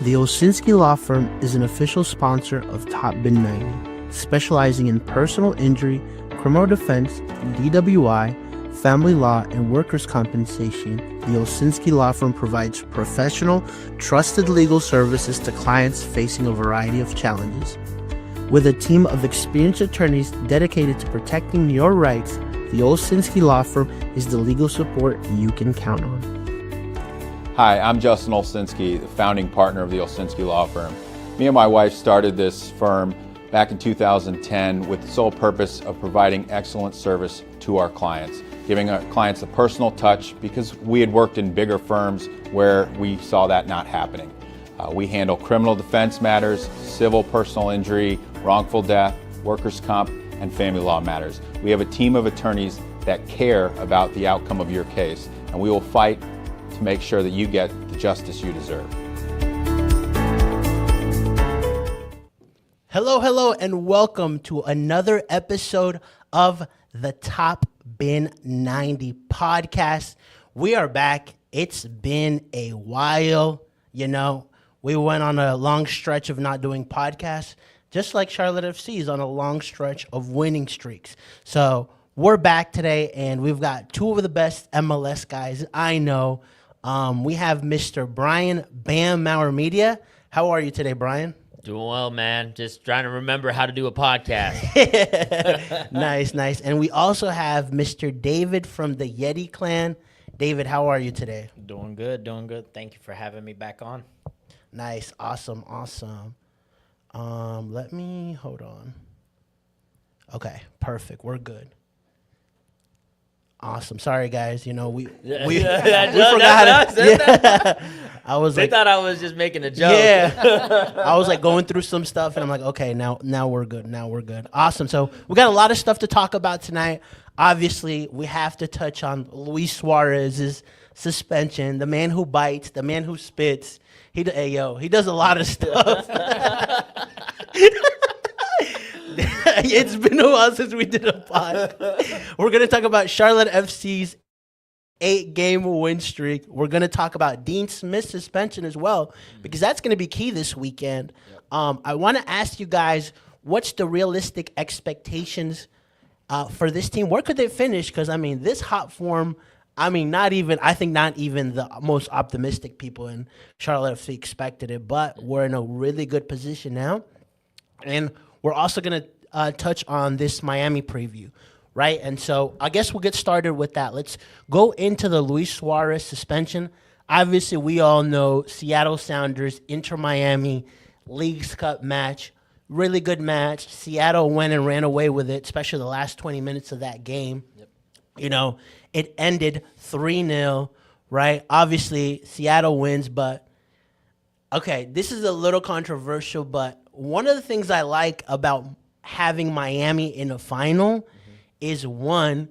The Olsinski Law Firm is an official sponsor of Top Bin 90, specializing in personal injury, criminal defense, DWI, family law, and workers' compensation. The Olsinski Law Firm provides professional, trusted legal services to clients facing a variety of challenges. With a team of experienced attorneys dedicated to protecting your rights, the Olsinski Law Firm is the legal support you can count on. Hi, I'm Justin Olsinski, the founding partner of the Olsinski Law Firm. Me and my wife started this firm back in 2010 with the sole purpose of providing excellent service to our clients, giving our clients a personal touch because we had worked in bigger firms where we saw that not happening. We handle criminal defense matters, civil personal injury, wrongful death, workers' comp, and family law matters. We have a team of attorneys that care about the outcome of your case, and we will fight to make sure that you get the justice you deserve. Hello, and welcome to another episode of the Top Bin 90 podcast. We are back. It's been a while. We went on a long stretch of not doing podcasts, just like Charlotte FC is on a long stretch of winning streaks. So we're back today, and we've got two of the best MLS guys I know. We have Mr. Brian Bam Maurer Media. How are you today, Brian? Doing well, man. Just trying to remember how to do a podcast. Nice. And we also have Mr. David from the Yeti Clan. David, how are you today? Doing good. Thank you for having me back on. Nice. Awesome. Hold on. Okay, perfect. We're good. Awesome. Sorry, guys. We forgot how to. I was they thought I was just making a joke. Yeah. I was like going through some stuff, and I'm like, okay, now we're good. Awesome. So we got a lot of stuff to talk about tonight. Obviously, we have to touch on Luis Suarez's suspension. The man who bites, the man who spits. He does a lot of stuff. It's been a while since we did a pod. We're going to talk about Charlotte FC's 8-game win streak. We're going to talk about Dean Smith's suspension as well, because that's going to be key this weekend. I want to ask you guys, what's the realistic expectations for this team? Where could they finish? Because, this hot form, not even the most optimistic people in Charlotte FC expected it, but we're in a really good position now. And we're also going to touch on this Miami preview, right? And so I guess we'll get started with that. Let's go into the Luis Suarez suspension. Obviously, we all know Seattle Sounders, Inter Miami, Leagues Cup match. Really good match. Seattle went and ran away with it, especially the last 20 minutes of that game. Yep. It ended 3-0, right? Obviously, Seattle wins, but okay, this is a little controversial, but one of the things I like about having Miami in a final is, one,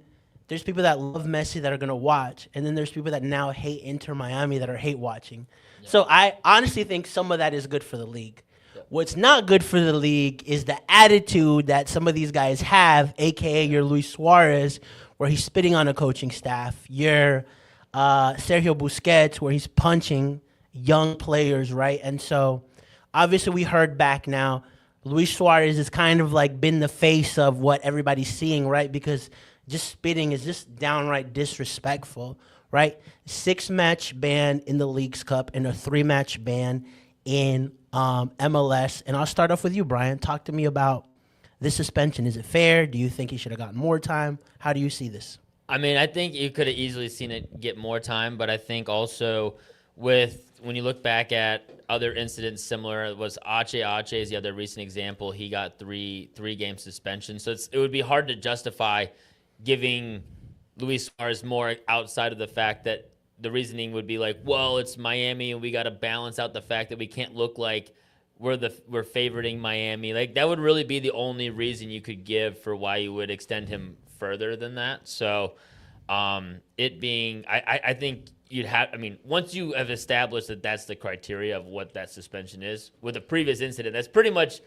there's people that love Messi that are going to watch, and then there's people that now hate Inter Miami that are hate watching. Yeah. So I honestly think some of that is good for the league. Yeah. What's not good for the league is the attitude that some of these guys have, a.k.a. your Luis Suarez, where he's spitting on a coaching staff, your Sergio Busquets, where he's punching young players, right? And so obviously we heard back now, Luis Suarez has kind of like been the face of what everybody's seeing, right? Because just spitting is just downright disrespectful, right? 6-match ban in the Leagues Cup and a 3-match ban in MLS. And I'll start off with you, Brian. Talk to me about this suspension. Is it fair? Do you think he should have gotten more time? How do you see this? I think you could have easily seen it get more time, but I think also when you look back at other incidents similar, it was Ache is the other recent example. He got three-game suspension. So it would be hard to justify giving Luis Suarez more outside of the fact that the reasoning would be like, well, it's Miami and we got to balance out the fact that we can't look like we're favoriting Miami. Like, that would really be the only reason you could give for why you would extend him further than that. So it being, I think you'd have, once you have established that that's the criteria of what that suspension is, with a previous incident, that's pretty much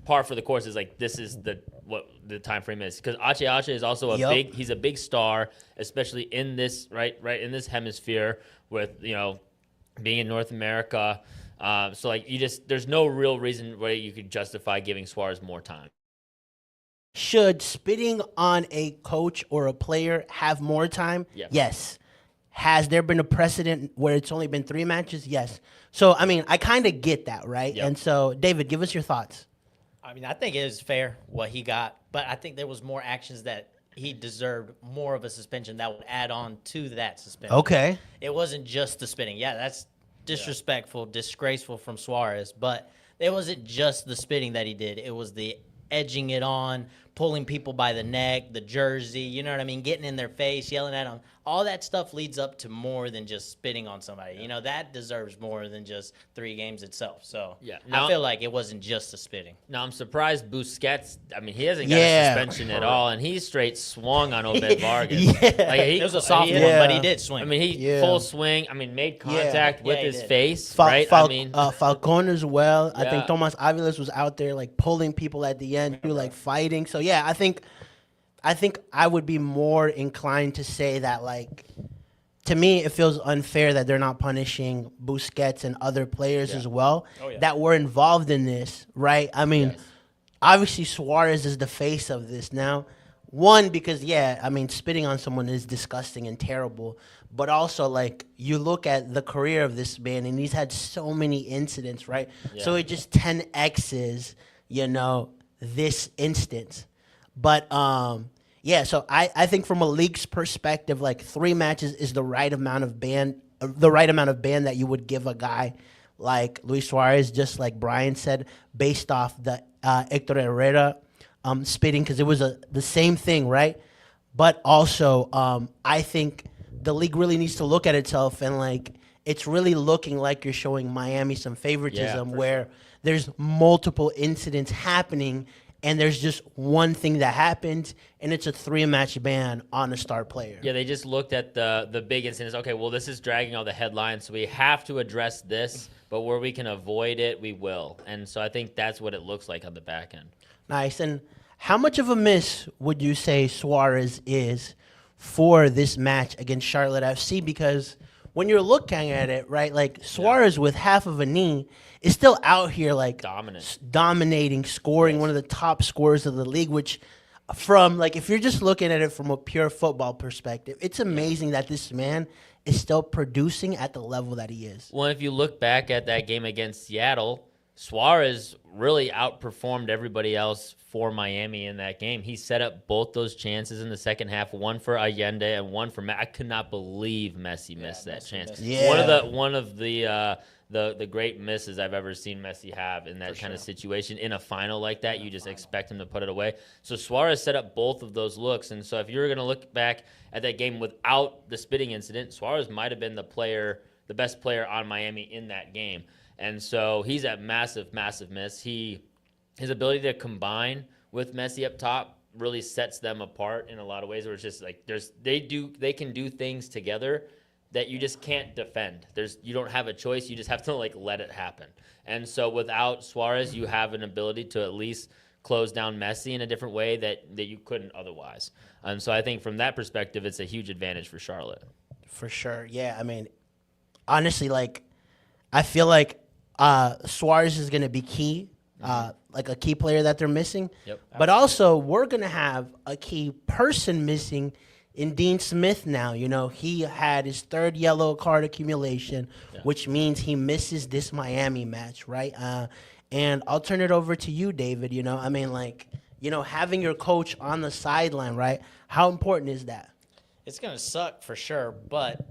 par for the course. Is like, this is what the time frame is, because Ache is also he's a big star, especially in this right in this hemisphere with being in North America. So like there's no real reason where you could justify giving Suarez more time. Should spitting on a coach or a player have more time? Yeah. Yes. Has there been a precedent where it's only been 3 matches? Yes. So, I mean, I kind of get that, right? Yep. And so, David, give us your thoughts. I mean, I think it is fair what he got, but I think there was more actions that he deserved more of a suspension that would add on to that suspension. Okay. It wasn't just the spitting. Yeah, that's disrespectful, disgraceful from Suarez, but it wasn't just the spitting that he did. It was the edging it on, pulling people by the neck, the jersey, you know what I mean, getting in their face, yelling at them. All that stuff leads up to more than just spitting on somebody. You know, that deserves more than just 3 games itself. So Yeah. I feel like it wasn't just the spitting. Now, I'm surprised Busquets, I mean, he hasn't got Yeah. a suspension at all, and he straight swung on Obed Vargas. Yeah. Like, It was a soft one, Yeah. but he did swing. I mean, he Yeah. full swing. I mean, made contact with Yeah, he his did. face, right? I mean, Falcon as well. I think Yeah. Tomas Aviles was out there like pulling people at the end, too, like fighting. So yeah, I think I would be more inclined to say that, like, to me, it feels unfair that they're not punishing Busquets and other players as well that were involved in this, right? I mean, obviously Suarez is the face of this now. One, because, yeah, I mean, spitting on someone is disgusting and terrible. But also, like, you look at the career of this man, and he's had so many incidents, right? So it just 10X's, you know, this instance. But, yeah, so I think from a league's perspective, like 3 matches is the right amount of ban that you would give a guy like Luis Suarez, just like Brian said, based off the Hector Herrera spitting, because it was the same thing, right? But also, I think the league really needs to look at itself, and like it's really looking like you're showing Miami some favoritism, where there's multiple incidents happening. And there's just one thing that happens, and it's a 3-match ban on a star player. yeah, they just looked at the big incidents. Okay, well, this is dragging all the headlines, so we have to address this, but where we can avoid it, we will. And so I think that's what it looks like on the back end. Nice. And how much of a miss would you say Suarez is for this match against Charlotte FC? Because when you're looking at it, right, like Suarez with half of a knee is still out here like dominating, scoring, one of the top scorers of the league, which from like if you're just looking at it from a pure football perspective, it's amazing that this man is still producing at the level that he is. Well, if you look back at that game against Seattle, Suarez really outperformed everybody else for Miami in that game. He set up both those chances in the second half, one for Allende and one for Messi. I could not believe Messi missed that chance. Yeah. One of the great misses I've ever seen Messi have in that kind of situation. In a final like that, you just expect him to put it away. So Suarez set up both of those looks. And so if you're going to look back at that game without the spitting incident, Suarez might have been the best player on Miami in that game. And so he's a massive, massive miss. His ability to combine with Messi up top really sets them apart in a lot of ways, where it's just like they can do things together that you just can't defend. You don't have a choice. You just have to like let it happen. And so without Suarez, you have an ability to at least close down Messi in a different way that you couldn't otherwise. And so I think from that perspective, it's a huge advantage for Charlotte. For sure. Yeah, I mean, honestly, like I feel like Suarez is going to be key, like a key player that they're missing. Yep. But also, we're going to have a key person missing in Dean Smith now. You know, he had his 3rd yellow card accumulation, which means he misses this Miami match, right? And I'll turn it over to you, David. You know, I mean, like, you know, having your coach on the sideline, right? How important is that? It's going to suck for sure, but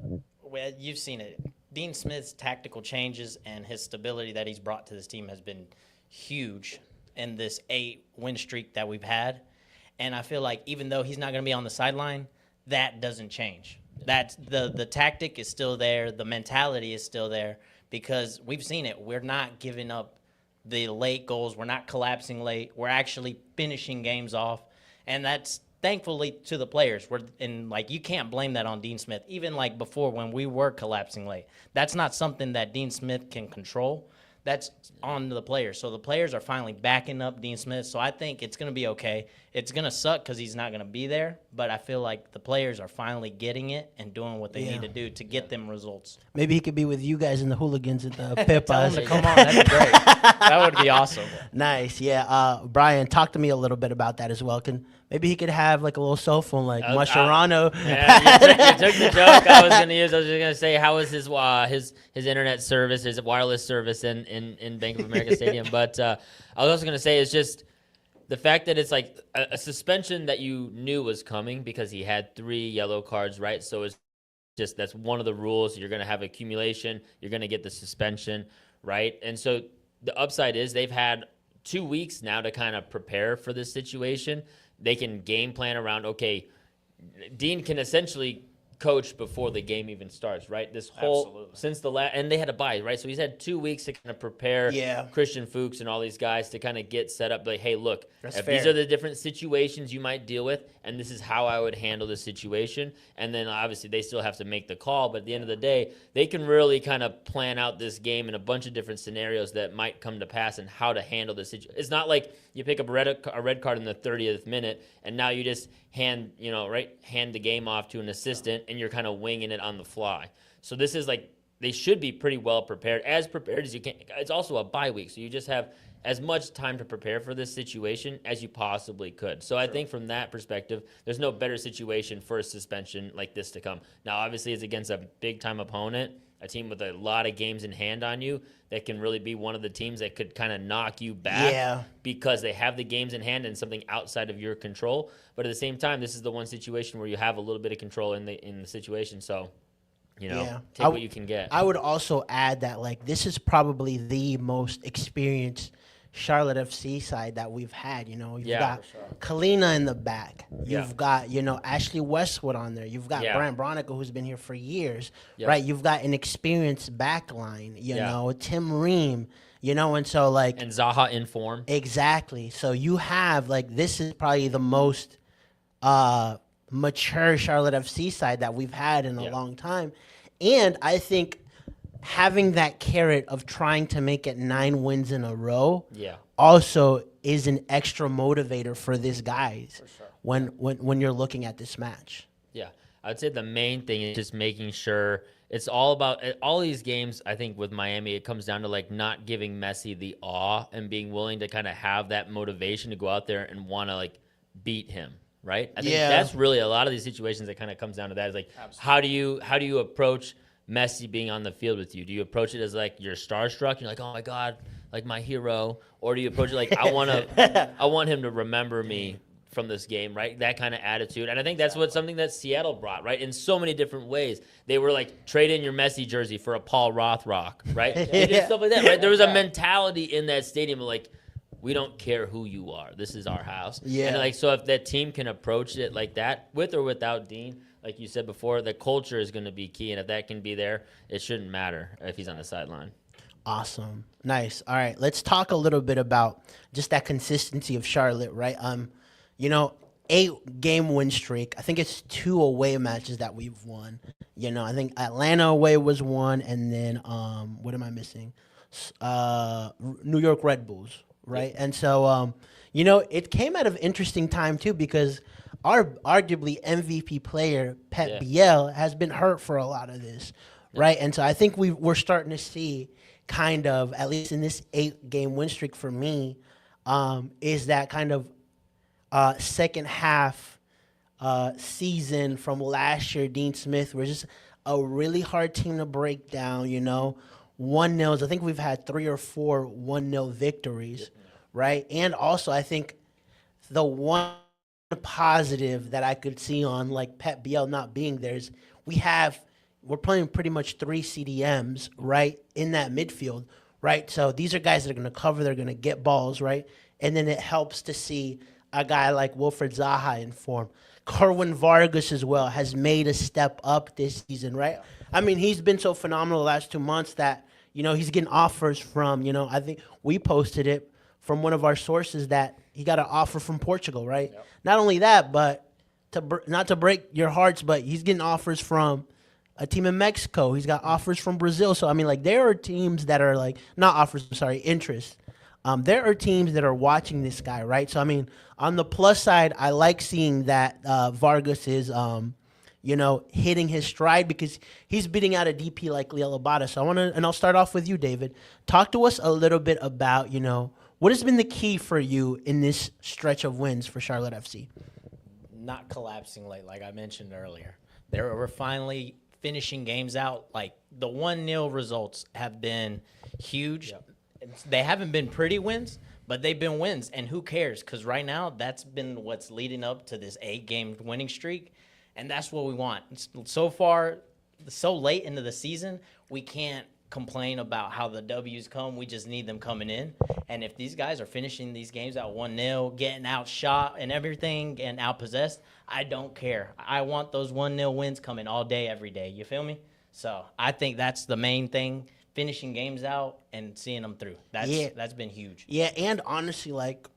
you've seen it. Dean Smith's tactical changes and his stability that he's brought to this team has been huge in this 8-win streak that we've had. And I feel like even though he's not going to be on the sideline, that doesn't change. That's the tactic is still there. The mentality is still there because we've seen it. We're not giving up the late goals. We're not collapsing late. We're actually finishing games off. And that's thankfully to the players. You can't blame that on Dean Smith. Even like before when we were collapsing late, that's not something that Dean Smith can control. That's on the players. So the players are finally backing up Dean Smith. So I think it's going to be okay. It's going to suck because he's not going to be there, but I feel like the players are finally getting it and doing what they need to do to get them results. Maybe he could be with you guys and the hooligans at the Tell them Pippas. to come on. That'd be great. That would be awesome. Nice, yeah. Brian, talk to me a little bit about that as well. Maybe he could have like a little cell phone like Mascherano. Yeah, you took the joke I was going to use. I was just going to say, how was his internet service, his wireless service in Bank of America Stadium? But I was also going to say, it's just the fact that it's like a suspension that you knew was coming because he had 3 yellow cards, right? So it's just that's one of the rules. You're going to have accumulation. You're going to get the suspension, right? And so the upside is they've had 2 weeks now to kind of prepare for this situation. They can game plan around, okay, Dean can essentially coach before the game even starts, right? This whole, since the last, and they had a bye, right? So he's had 2 weeks to kind of prepare Christian Fuchs and all these guys to kind of get set up. Like, hey, look, these are the different situations you might deal with, and this is how I would handle the situation. And then obviously they still have to make the call, but at the end of the day, they can really kind of plan out this game in a bunch of different scenarios that might come to pass and how to handle the situation. It's not like you pick up a red card in the 30th minute, and now you just hand the game off to an assistant, and you're kind of winging it on the fly. So this is like, they should be pretty well prepared as you can. It's also a bye week, so you just have as much time to prepare for this situation as you possibly could. So I think from that perspective, there's no better situation for a suspension like this to come. Now, obviously, it's against a big-time opponent, a team with a lot of games in hand on you that can really be one of the teams that could kind of knock you back because they have the games in hand and something outside of your control. But at the same time, this is the one situation where you have a little bit of control in the situation. So, take what you can get. I would also add that, like, this is probably the most experienced Charlotte FC side that we've had. You've got Kalina in the back. You've got, Ashley Westwood on there. You've got Brant Bronico, who's been here for years, right? You've got an experienced back line, Tim Ream, and so, like... And Zaha in form. Exactly. So you have, like, this is probably the most mature Charlotte FC side that we've had in a long time. And I think having that carrot of trying to make it 9 wins in a row also is an extra motivator for these guys when you're looking at this match. Yeah, I'd say the main thing is just making sure it's all about all these games. I think with Miami, it comes down to like not giving Messi the awe and being willing to kind of have that motivation to go out there and want to like beat him. Right? I think that's really a lot of these situations that kind of comes down to that. Is like, how do you approach Messi being on the field with you? Do you approach it as like you're starstruck? You're like, oh my God, like my hero, or do you approach it like I want him to remember me from this game, right? That kind of attitude, and I think that's something that Seattle brought, right? In so many different ways, they were like trade in your Messi jersey for a Paul Rothrock, right? They did stuff like that, right? There was a mentality in that stadium of like, we don't care who you are. This is our house. Yeah. And like, so if that team can approach it like that, with or without Dean, like you said before, the culture is going to be key. And if that can be there, it shouldn't matter if he's on the sideline. Awesome. Nice. All right. Let's talk a little bit about just that consistency of Charlotte, right? 8-game win streak. I think it's 2 away matches that we've won. I think Atlanta away was 1. And then, what am I missing? New York Red Bulls. Right. And so, it came at an interesting time, too, because our arguably MVP player, Pep Biel, has been hurt for a lot of this. Right. And so I think we're starting to see kind of, at least in this 8-game win streak for me, is that kind of second half season from last year. Dean Smith was just a really hard team to break down, 1-0s. I think we've had 3 or 4 1-0 victories, right? And also, I think the one positive that I could see on like Pep Biel not being there is we're playing pretty much 3 CDMs, right, in that midfield, right? So these are guys that are going to cover, they're going to get balls, right? And then it helps to see a guy like Wilfred Zaha in form. Kerwin Vargas as well has made a step up this season, right? I mean, he's been so phenomenal the last 2 months that, he's getting offers from, I think we posted it from one of our sources that he got an offer from Portugal, right? Yep. Not only that, but not to break your hearts, but he's getting offers from a team in Mexico. He's got offers from Brazil. So, I mean, like, there are teams that are like, not offers, I'm sorry, interest. there are teams that are watching this guy, right? So I mean, on the plus side, I like seeing that Vargas is, hitting his stride because he's beating out a DP like Leo Labata. So I'll start off with you, David. Talk to us a little bit about, what has been the key for you in this stretch of wins for Charlotte FC? Not collapsing late, like I mentioned earlier. We're finally finishing games out. Like the 1-0 results have been huge. Yep. They haven't been pretty wins, but they've been wins. And who cares? Because right now, that's been what's leading up to this 8-game winning streak. And that's what we want. So far, so late into the season, we can't complain about how the W's come. We just need them coming in. And if these guys are finishing these games out 1-0, getting outshot and everything, and outpossessed, I don't care. I want those 1-0 wins coming all day, every day. You feel me? So I think that's the main thing, finishing games out and seeing them through. That's been huge. Yeah, and honestly, like,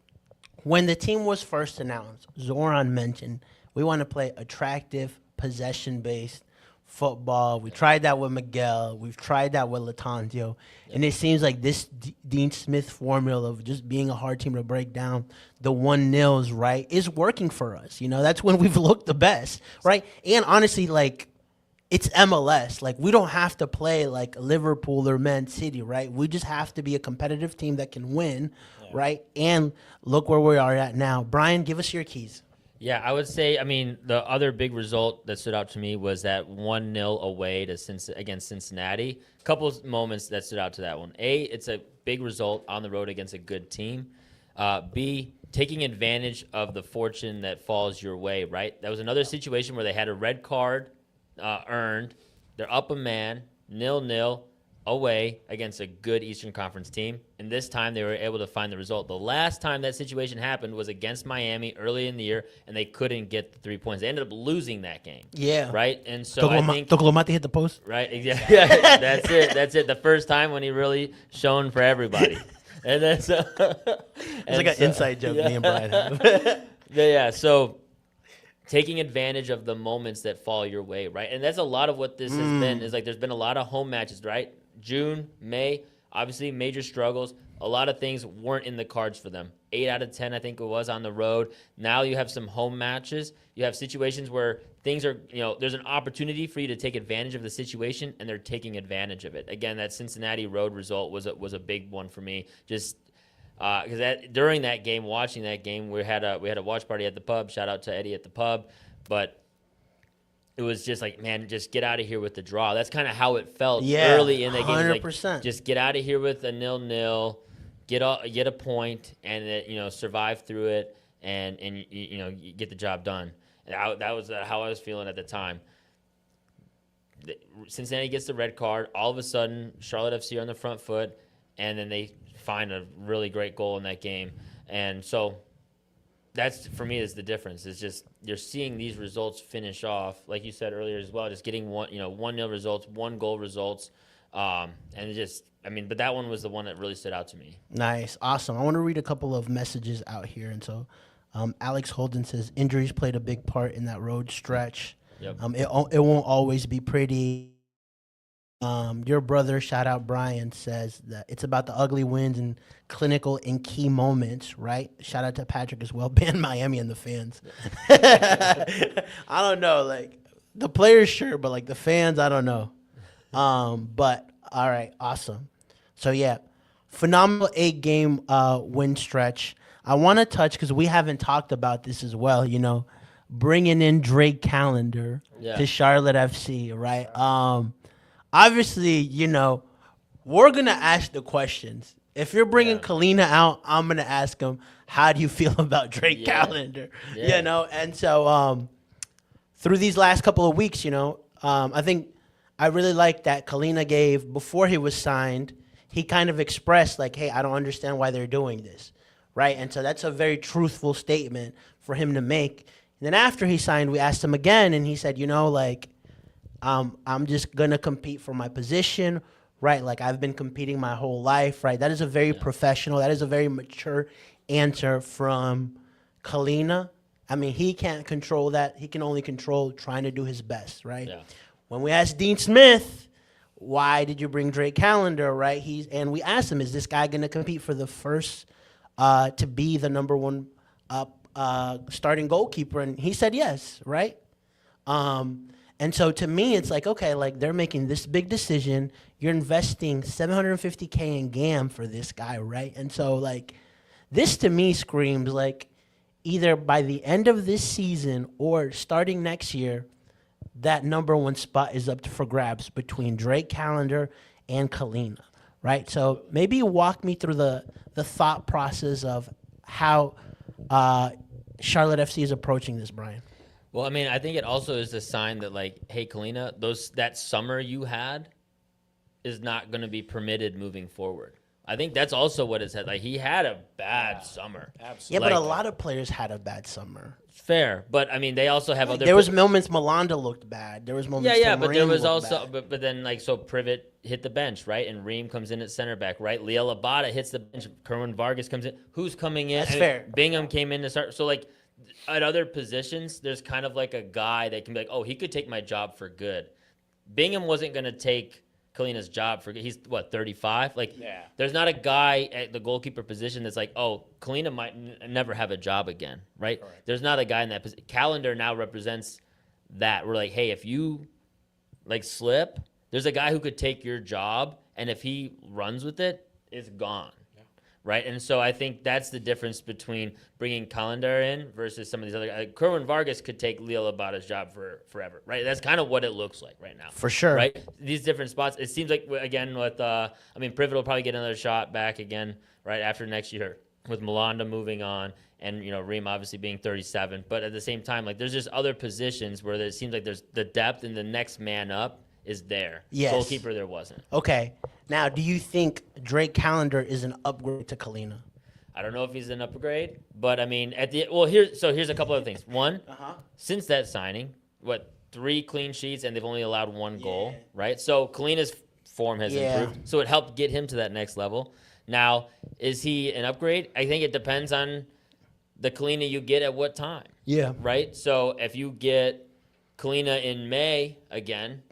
when the team was first announced, Zoran mentioned, we want to play attractive, possession-based football. We tried that with Miguel. We've tried that with Latanzio. And it seems like this Dean Smith formula of just being a hard team to break down, the 1-0s, right, is working for us. That's when we've looked the best, right? And honestly, like, it's MLS. Like, we don't have to play like Liverpool or Man City, right? We just have to be a competitive team that can win, right? And look where we are at now. Brian, give us your keys. Yeah, I would say, the other big result that stood out to me was that 1-0 away against Cincinnati. A couple of moments that stood out to that one. A, it's a big result on the road against a good team. B, taking advantage of the fortune that falls your way, right? That was another situation where they had a red card earned. They're up a man, 0-0. Away against a good Eastern Conference team, and this time they were able to find the result. The last time that situation happened was against Miami early in the year, and they couldn't get the 3 points. They ended up losing that game. Yeah. Right? And so I think... Toclomate hit the post? Right, exactly. Yeah, that's it. The first time when he really shone for everybody. And then so... It's like an inside joke me and Brian have. Yeah, so... taking advantage of the moments that fall your way, right? And that's a lot of what this has been, is like there's been a lot of home matches, right? June, May, obviously major struggles. A lot of things weren't in the cards for them. 8 out of 10, I think it was, on the road. Now you have some home matches. You have situations where things are, there's an opportunity for you to take advantage of the situation, and they're taking advantage of it. Again, that Cincinnati road result was a big one for me. Just because during that game, watching that game, we had a watch party at the pub. Shout out to Eddie at the pub, but it was just like, man, just get out of here with the draw. That's kind of how it felt early in the game. 100%. Like, just get out of here with a 0-0, get a point, and survive through it, and you get the job done. And that was how I was feeling at the time. Cincinnati gets the red card. All of a sudden, Charlotte FC are on the front foot, and then they find a really great goal in that game. And so that's, for me, is the difference. It's just you're seeing these results finish off, like you said earlier as well, just getting 1-0 results, 1-goal results. But that one was the one that really stood out to me. Nice. Awesome. I want to read a couple of messages out here. And so Alex Holden says, injuries played a big part in that road stretch. Yep. It won't always be pretty. Your brother, shout out Brian, says that it's about the ugly wins and clinical and key moments, right? Shout out to Patrick as well. Ban Miami and the fans. I don't know, like the players, sure, but like the fans, I don't know. But all right, awesome. So yeah, phenomenal 8-game win stretch. I want to touch, because we haven't talked about this as well, bringing in Drake Callender to Charlotte FC, right? Obviously, we're going to ask the questions. If you're bringing Kalina out, I'm going to ask him, how do you feel about Drake Callender? Yeah. And so through these last couple of weeks, I think I really like that Kalina gave, before he was signed, he kind of expressed like, hey, I don't understand why they're doing this, right? And so that's a very truthful statement for him to make. And then after he signed, we asked him again, and he said, I'm just going to compete for my position, right? Like, I've been competing my whole life, right? That is a very professional, that is a very mature answer from Kalina. I mean, he can't control that. He can only control trying to do his best, right? Yeah. When we asked Dean Smith, why did you bring Drake Callender, right? And we asked him, is this guy going to compete for the first to be the number one starting goalkeeper? And he said yes, right? And so to me, it's like, okay, like they're making this big decision. You're investing $750K in GAM for this guy, right? And so like this to me screams like either by the end of this season or starting next year, that number one spot is up for grabs between Drake Callender and Kalina, right? So maybe walk me through the thought process of how Charlotte FC is approaching this, Brian. Well, I mean, I think it also is a sign that, like, hey, Kalina, that summer you had is not going to be permitted moving forward. I think that's also what it said. Like, he had a bad summer. Absolutely. Yeah, but a Like, lot of players had a bad summer. fair, but I mean, they also have other. There was moments Malanda looked bad. There was moments. Yeah, but there Tomarine was looked also, bad. but then like so Privet hit the bench, right, and Ream comes in at center back, right. Leo Labata hits the bench. Kerwin Vargas comes in. Who's coming in? That's I mean, fair. Bingham came in to start. So like at other positions, there's kind of like a guy that can be like, oh, he could take my job for good. Bingham wasn't going to take Kalina's job for good. He's what, 35? Like, there's not a guy at the goalkeeper position that's like, oh, Kalina might never have a job again, right? Correct. There's There's not a guy in that position. Calendar now represents that. We're like, hey, if you like slip, there's a guy who could take your job, and if he runs with it, it's gone. Right, and so I think that's the difference between bringing Calendar in versus some of these other. Kerwin Vargas could take Leo Labata's job for forever, right? That's kind of what it looks like right now. For sure. Right, these different spots. It seems like again with I mean, Privet will probably get another shot back again right after next year with Malanda moving on, and you know Ream obviously being 37. But at the same time, like there's just other positions where it seems like there's the depth and the next man up is there. Yes. Goalkeeper there wasn't. Okay. Now, do you think Drake Callender is an upgrade to Kalina? I don't know if he's an upgrade, but I mean, here's a couple other things. One, since that signing, 3 clean sheets and they've only allowed 1 goal, right? So Kalina's form has improved, so it helped get him to that next level. Now, is he an upgrade? I think it depends on the Kalina you get at what time. Yeah. Right. So if you get Kalina in May again,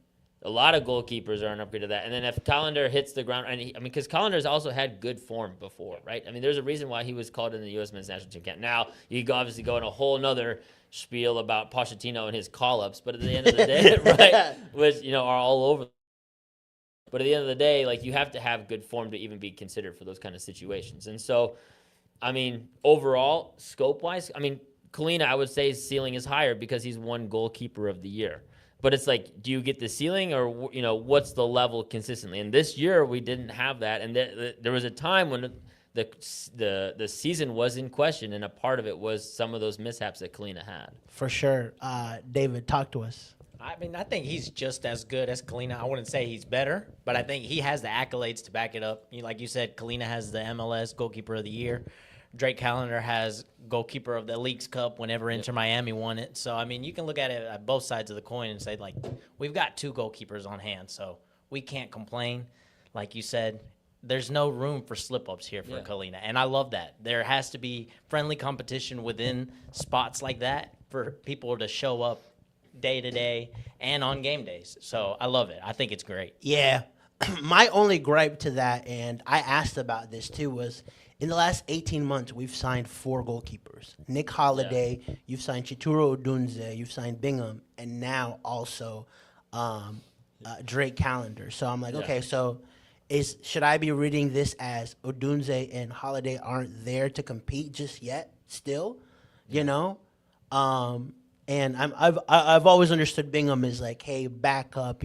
a lot of goalkeepers are an upgrade to that. And then if Callender hits the ground, because Callender's also had good form before, right? I mean, there's a reason why he was called in the U.S. men's national team camp. Now, you could obviously go in a whole nother spiel about Pochettino and his call-ups, but at the end of the day, right, which, are all over. But at the end of the day, like, you have to have good form to even be considered for those kind of situations. And so, I mean, overall, scope-wise, I mean, Kalina, I would say his ceiling is higher because he's won goalkeeper of the year. But it's like, do you get the ceiling or, what's the level consistently? And this year we didn't have that. And there was a time when the season was in question, and a part of it was some of those mishaps that Kalina had. For sure. David, talk to us. I mean, I think he's just as good as Kalina. I wouldn't say he's better, but I think he has the accolades to back it up. Like you said, Kalina has the MLS Goalkeeper of the Year. Drake Callender has goalkeeper of the Leagues Cup whenever Inter Miami won it. So, I mean, you can look at it at both sides of the coin and say, like, we've got 2 goalkeepers on hand, so we can't complain. Like you said, there's no room for slip-ups here for Kalina, and I love that. There has to be friendly competition within spots like that for people to show up day to day and on game days. So, I love it. I think it's great. Yeah. My only gripe to that, and I asked about this too, was in the last 18 months, we've signed 4 goalkeepers. Nick Holiday, you've signed Chituro Odunze, you've signed Bingham, and now also Drake Callender. So I'm like, okay, so should I be reading this as Odunze and Holiday aren't there to compete just yet still, And I've always understood Bingham is like, hey, back up,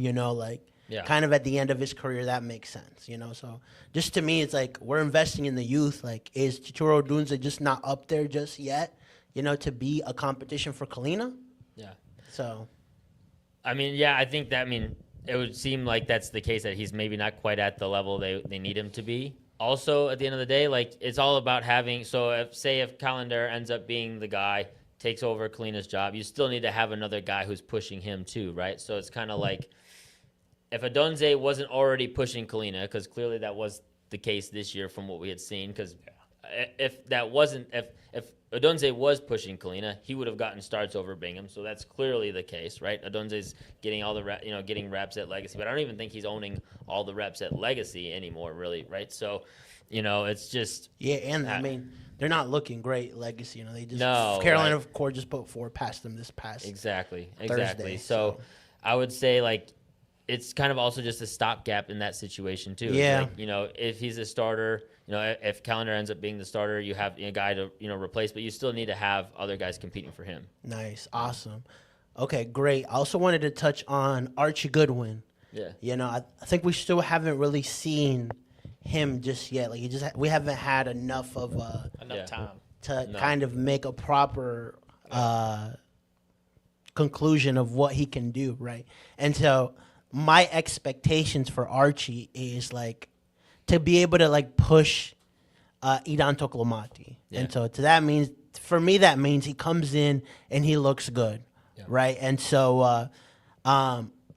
kind of at the end of his career, that makes sense, So just to me, it's like we're investing in the youth. Like, is Chituro Dunza just not up there just yet, to be a competition for Kalina? Yeah. So, I mean, I think that, it would seem like that's the case, that he's maybe not quite at the level they need him to be. Also, at the end of the day, like, it's all about having, so if Callender ends up being the guy, takes over Kalina's job, you still need to have another guy who's pushing him too, right? So it's kind of like, if Odunze wasn't already pushing Kalina, because clearly that was the case this year from what we had seen, because if that wasn't if Odunze was pushing Kalina, he would have gotten starts over Bingham. So that's clearly the case, right? Odunze's getting all the getting reps at Legacy, but I don't even think he's owning all the reps at Legacy anymore, really, right? So, it's just and I mean they're not looking great Legacy. They just No, Carolina right. of course just put 4 past them this past exactly. Thursday, So I would say like it's kind of also just a stopgap in that situation too. Yeah. It's like, if he's a starter, if Calendar ends up being the starter, you have a guy to replace, but you still need to have other guys competing for him. Nice, awesome. Okay, great. I also wanted to touch on Archie Goodwin. Yeah. I think we still haven't really seen him just yet. Like we haven't had enough of Enough time. to kind of make a proper conclusion of what he can do, right? And so my expectations for Archie is like to be able to like push Idan Toklomati. Yeah. And so that means for me that means he comes in and he looks good. Yeah. Right? And so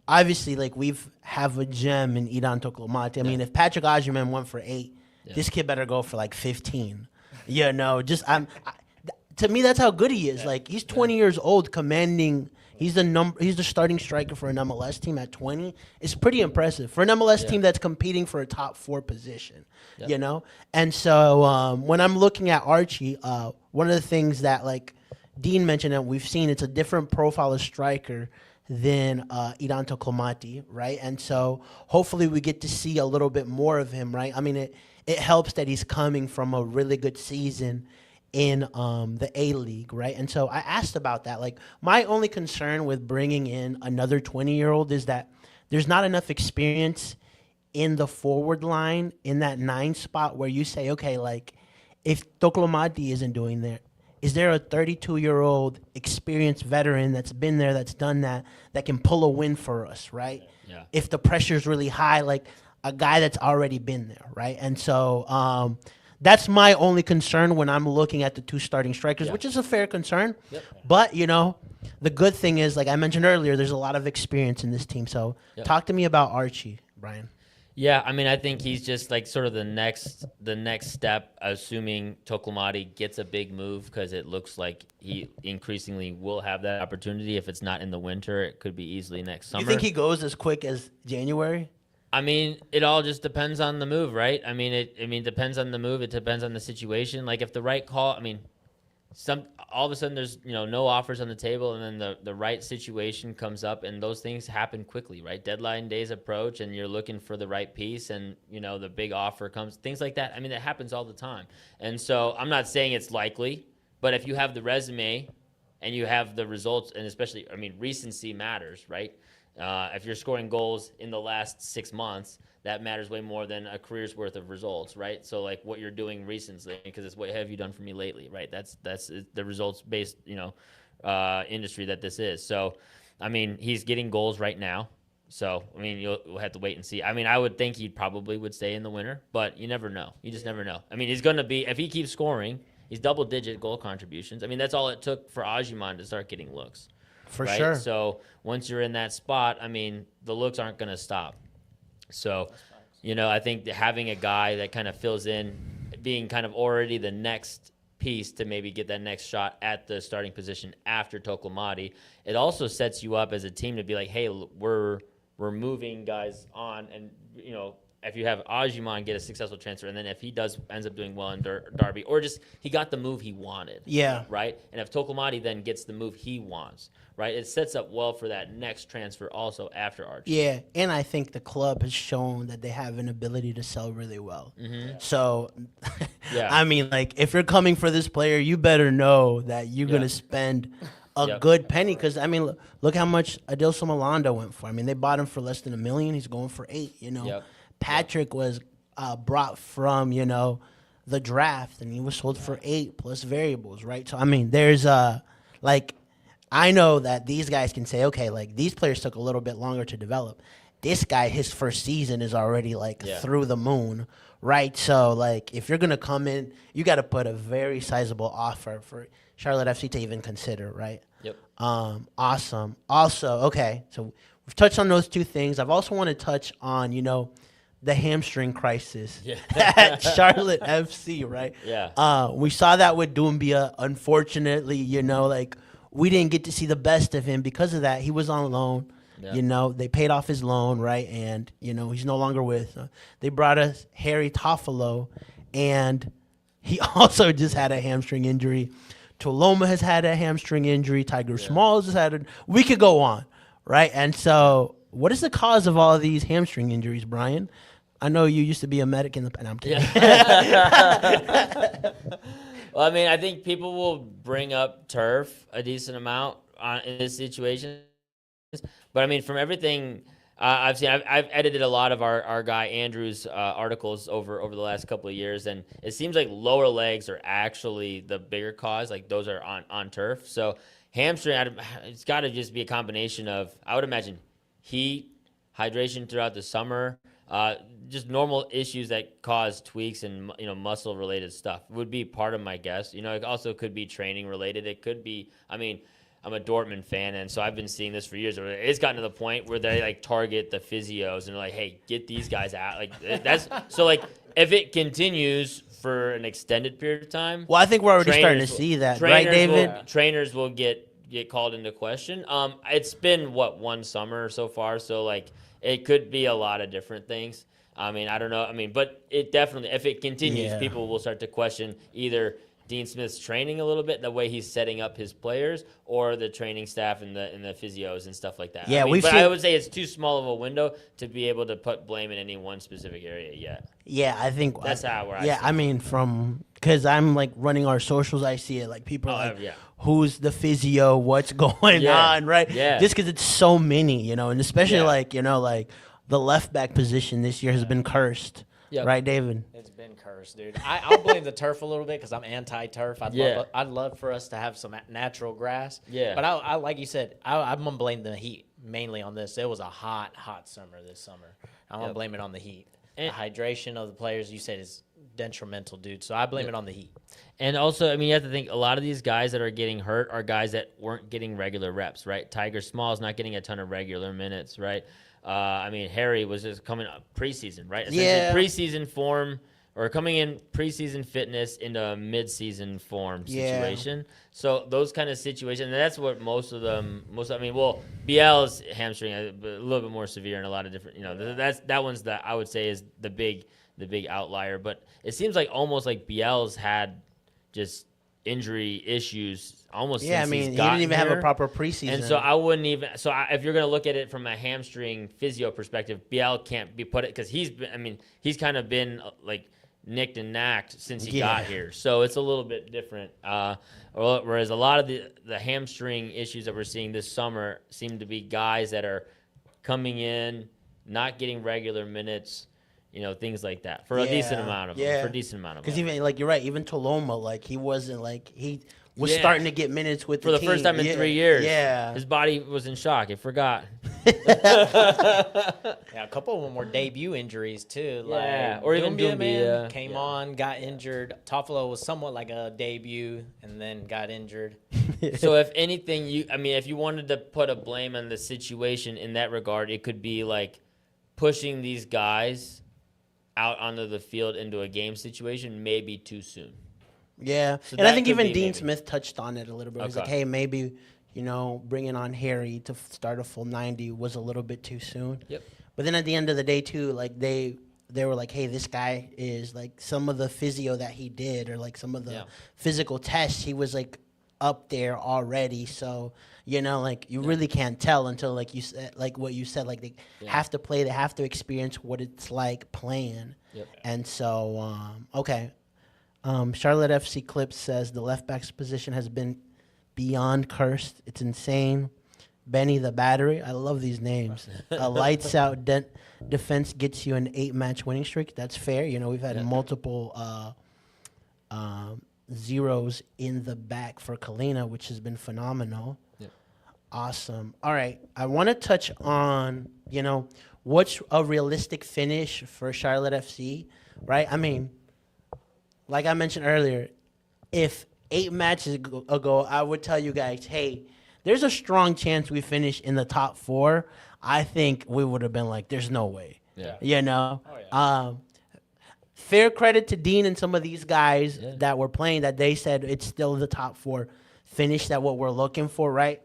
obviously like have a gem in Idan Toklomati. I mean if Patrick Ogerman went for 8, this kid better go for like 15. To me, that's how good he is. Like he's 20 years old, commanding. He's the starting striker for an MLS team at 20. It's pretty impressive for an MLS team that's competing for a top 4 position. And so when I'm looking at Archie, one of the things that like Dean mentioned that we've seen, it's a different profile of striker than Idan Toklomati, right? And so hopefully we get to see a little bit more of him, right? I mean, it helps that he's coming from a really good season in the A-League, right? And so I asked about that. Like, my only concern with bringing in another 20-year-old is that there's not enough experience in the forward line in that 9 spot where you say, okay, like, if Toklomati isn't doing that, is there a 32-year-old experienced veteran that's been there, that's done that can pull a win for us, right? Yeah. If the pressure's really high, like a guy that's already been there, right? And so that's my only concern when I'm looking at the 2 starting strikers, which is a fair concern. Yep. But, the good thing is, like I mentioned earlier, there's a lot of experience in this team. So talk to me about Archie, Brian. Yeah, I mean, I think he's just like sort of the next step, assuming Toklomati gets a big move, because it looks like he increasingly will have that opportunity. If it's not in the winter, it could be easily next summer. You think he goes as quick as January? I mean, it all just depends on the move, right? I mean, it depends on the move. It depends on the situation. Like if the right call, I mean, all of a sudden there's no offers on the table, and then the right situation comes up, and those things happen quickly, right? Deadline days approach, and you're looking for the right piece, and the big offer comes, things like that. I mean, that happens all the time, and so I'm not saying it's likely, but if you have the resume and you have the results, and especially, I mean, recency matters, right? If you're scoring goals in the last 6 months, that matters way more than a career's worth of results, right? So like what you're doing recently, because it's what have you done for me lately, right? That's the results based, industry that this is. So, I mean, he's getting goals right now. So, I mean, we'll have to wait and see. I mean, I would think he probably would stay in the winter, but you never know. You just never know. I mean, he's going to be, if he keeps scoring, he's double-digit goal contributions. I mean, that's all it took for Ogerman to start getting looks. For right? sure. So once you're in that spot, I mean, the looks aren't going to stop. So, I think that having a guy that kind of fills in, being kind of already the next piece to maybe get that next shot at the starting position after Toklomati, it also sets you up as a team to be like, hey, we're moving guys on, and if you have Ogerman get a successful transfer, and then if he ends up doing well in Derby, or just he got the move he wanted, right? And if Toklomati then gets the move he wants, right, it sets up well for that next transfer also after Archie. Yeah, and I think the club has shown that they have an ability to sell really well. Mm-hmm. So, I mean, like, if you're coming for this player, you better know that you're going to spend a good penny, because, I mean, look how much Adilson Malanda went for. I mean, they bought him for less than $1 million. He's going for $8, Patrick was brought from, the draft, and he was sold for 8 plus variables, right? So, I mean, there's, I know that these guys can say, okay, like, these players took a little bit longer to develop. This guy, his first season is already, through the moon, right? So, like, if you're going to come in, you got to put a very sizable offer for Charlotte FC to even consider, right? Yep. Awesome. Also, okay, so we've touched on those 2 things. I've also want to touch on, the hamstring crisis Yeah. at Charlotte FC, right? Yeah. We saw that with Doumbia. Unfortunately, like we didn't get to see the best of him because of that. He was on loan. Yeah. They paid off his loan, right? And he's no longer with. They brought us Harry Toffolo, and he also just had a hamstring injury. Toloma has had a hamstring injury. Tiger Smalls has had we could go on, right? And so, what is the cause of all of these hamstring injuries, Brian? I know you used to be a medic in the. And I'm kidding. Well, I mean, I think people will bring up turf a decent amount in this situation. But I mean, from everything I've seen, I've edited a lot of our guy Andrew's articles over the last couple of years, and it seems like lower legs are actually the bigger cause. Like those are on turf. So hamstring, it's got to just be a combination of, I would imagine, heat, hydration throughout the summer, just normal issues that cause tweaks and muscle related stuff would be part of my guess. It also could be training related. It could be, I mean, I'm a Dortmund fan, and so I've been seeing this for years. It's gotten to the point where they like target the physios and they're like, "Hey, get these guys out." Like that's so like if it continues for an extended period of time. Well, I think we're already starting to see that, right, David? Trainers will get called into question. It's been one summer so far, so like it could be a lot of different things. I mean, I don't know. I mean, but it definitely, if it continues, people will start to question either Dean Smith's training a little bit, the way he's setting up his players, or the training staff and the physios and stuff like that. Yeah, I would say it's too small of a window to be able to put blame in any one specific area yet. Yeah, I think that's how I. Yeah, I mean, because I'm like running our socials, I see it like people are like, who's the physio? What's going on? Right? Yeah. Just because it's so many, and especially like the left back position this year has been cursed. Yep. Right, David? It's been cursed, dude. I'll blame the turf a little bit because I'm anti-turf. I'd love for us to have some natural grass. Yeah. But I like you said, I'm going to blame the heat mainly on this. It was a hot, hot summer this summer. I'm going to blame it on the heat. And the hydration of the players, you said, is detrimental, dude. So I blame it on the heat. And also, I mean, you have to think a lot of these guys that are getting hurt are guys that weren't getting regular reps, right? Tiger Smalls not getting a ton of regular minutes, right? I mean, Harry was just coming up preseason, right? Preseason form, or coming in preseason fitness into a mid-season form situation. So those kind of situations, and that's what BL's hamstring a little bit more severe and a lot of different, that one's that I would say is the big outlier. But it seems like almost like BL's had just injury issues almost since he he's didn't even here. have a proper preseason. And so I wouldn't even if you're going to look at it from a hamstring physio perspective, BL can't be put it because he's kind of been like nicked and knacked since he got here. So it's a little bit different. Whereas a lot of the hamstring issues that we're seeing this summer seem to be guys that are coming in, not getting regular minutes, things like that for a decent amount of them. For a decent amount of them. Because even like you're right, even Toloma, like he wasn't like he was starting to get minutes with for the team. first time in 3 years. Yeah, his body was in shock. He forgot. A couple of them were debut injuries too. Like or even Doumbia came on, got injured. Toffolo was somewhat like a debut and then got injured. So if anything, if you wanted to put a blame on the situation in that regard, it could be like pushing these guys out onto the field into a game situation maybe too soon. Yeah, so and I think even Dean Smith touched on it a little bit. He's like, hey, maybe, bringing on Harry to start a full 90 was a little bit too soon. Yep. But then at the end of the day, too, like they were like, hey, this guy is like some of the physio that he did or like some of the physical tests, he was like up there already. So, like you really can't tell until like you said, like what you said, like they have to play, they have to experience what it's like playing. Yep. And so, okay. Charlotte FC Clips says the left back's position has been beyond cursed. It's insane. Benny the Battery. I love these names. A lights out defense gets you an 8-match winning streak. That's fair. We've had multiple zeros in the back for Kalina, which has been phenomenal. Yep. Awesome. All right. I want to touch on, what's a realistic finish for Charlotte FC, right? I mean, like I mentioned earlier, if 8 matches ago, I would tell you guys, hey, there's a strong chance we finish in the top 4. I think we would have been like, there's no way. Yeah. You know, Oh, yeah. fair credit to Dean and some of these guys that were playing that they said it's still the top 4 finish that what we're looking for, right?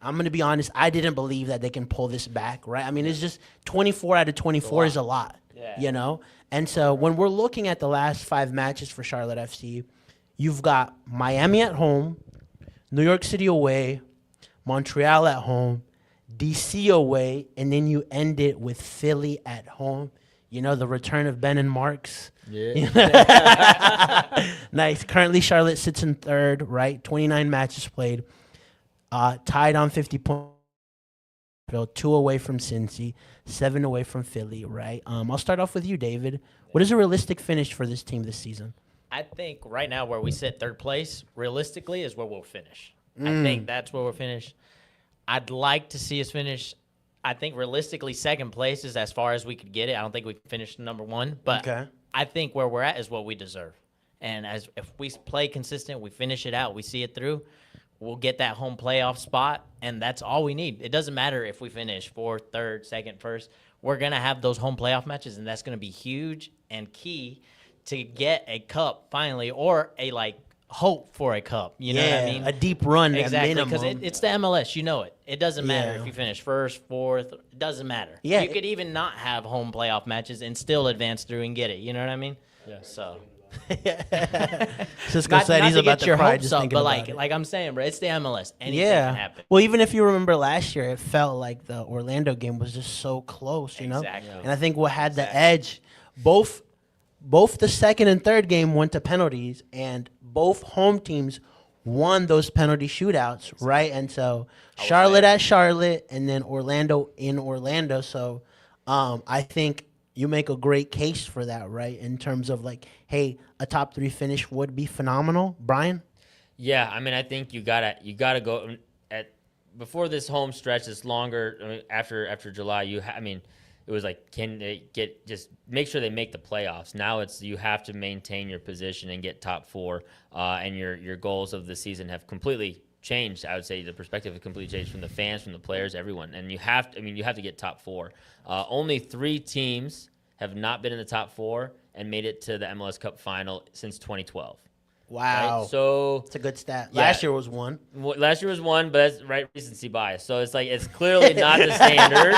I'm going to be honest. I didn't believe that they can pull this back, right? I mean, it's just 24 out of 24 is a lot, Yeah. you know? And so when we're looking at the last 5 matches for Charlotte FC, you've got Miami at home, New York City away, Montreal at home, DC away, and then you end it with Philly at home. You know, the return of Ben and Marks. Yeah. Nice. Currently, Charlotte sits in 3rd, right? 29 matches played. Tied on 50 points. 2 away from Cincy, 7 away from Philly, right? I'll start off with you, David. What is a realistic finish for this team this season? I think right now where we sit 3rd place, realistically, is where we'll finish. I think that's where we'll finish. I'd like to see us finish. I think realistically, 2nd place is as far as we could get it. I don't think we can finish number 1, but Okay. I think where we're at is what we deserve. And if we play consistent, we finish it out, we see it through, we'll get that home playoff spot, and that's all we need. It doesn't matter if we finish 4th, 3rd, 2nd, 1st. We're going to have those home playoff matches, and that's going to be huge and key to get a cup finally, or a, hope for a cup. You know what I mean? A deep run Exactly, at because minimum. it's the MLS. You know it. It doesn't matter Yeah. if you finish 1st, 4th. It doesn't matter. Yeah, You could even not have home playoff matches and still advance through and get it. You know what I mean? Yeah. So Cisco said he's to about get to your cry hopes just up, thinking but about it. like I'm saying, bro, it's the MLS. Anything Yeah. can happen. Well, even if you remember last year, it felt like the Orlando game was just so close, you know? Exactly. And I think what had the edge, both the 2nd and 3rd game went to penalties, and both home teams won those penalty shootouts, right? And so Charlotte at Charlotte, and then Orlando in Orlando. So I think you make a great case for that, right? In terms of hey, a top 3 finish would be phenomenal. Brian? Yeah, I mean, I think you gotta go at before this home stretch is longer. I mean, after July, it was can they just make sure they make the playoffs. Now it's you have to maintain your position and get top 4, and your goals of the season have completely changed. I would say the perspective has completely changed from the fans, from the players, everyone. And you have to get top 4. Only 3 teams have not been in the top 4 and made it to the MLS Cup final since 2012. Wow. Right? So It's a good stat. Yeah. Last year was 1. last year was 1, but that's recency bias. So it's clearly not the standard.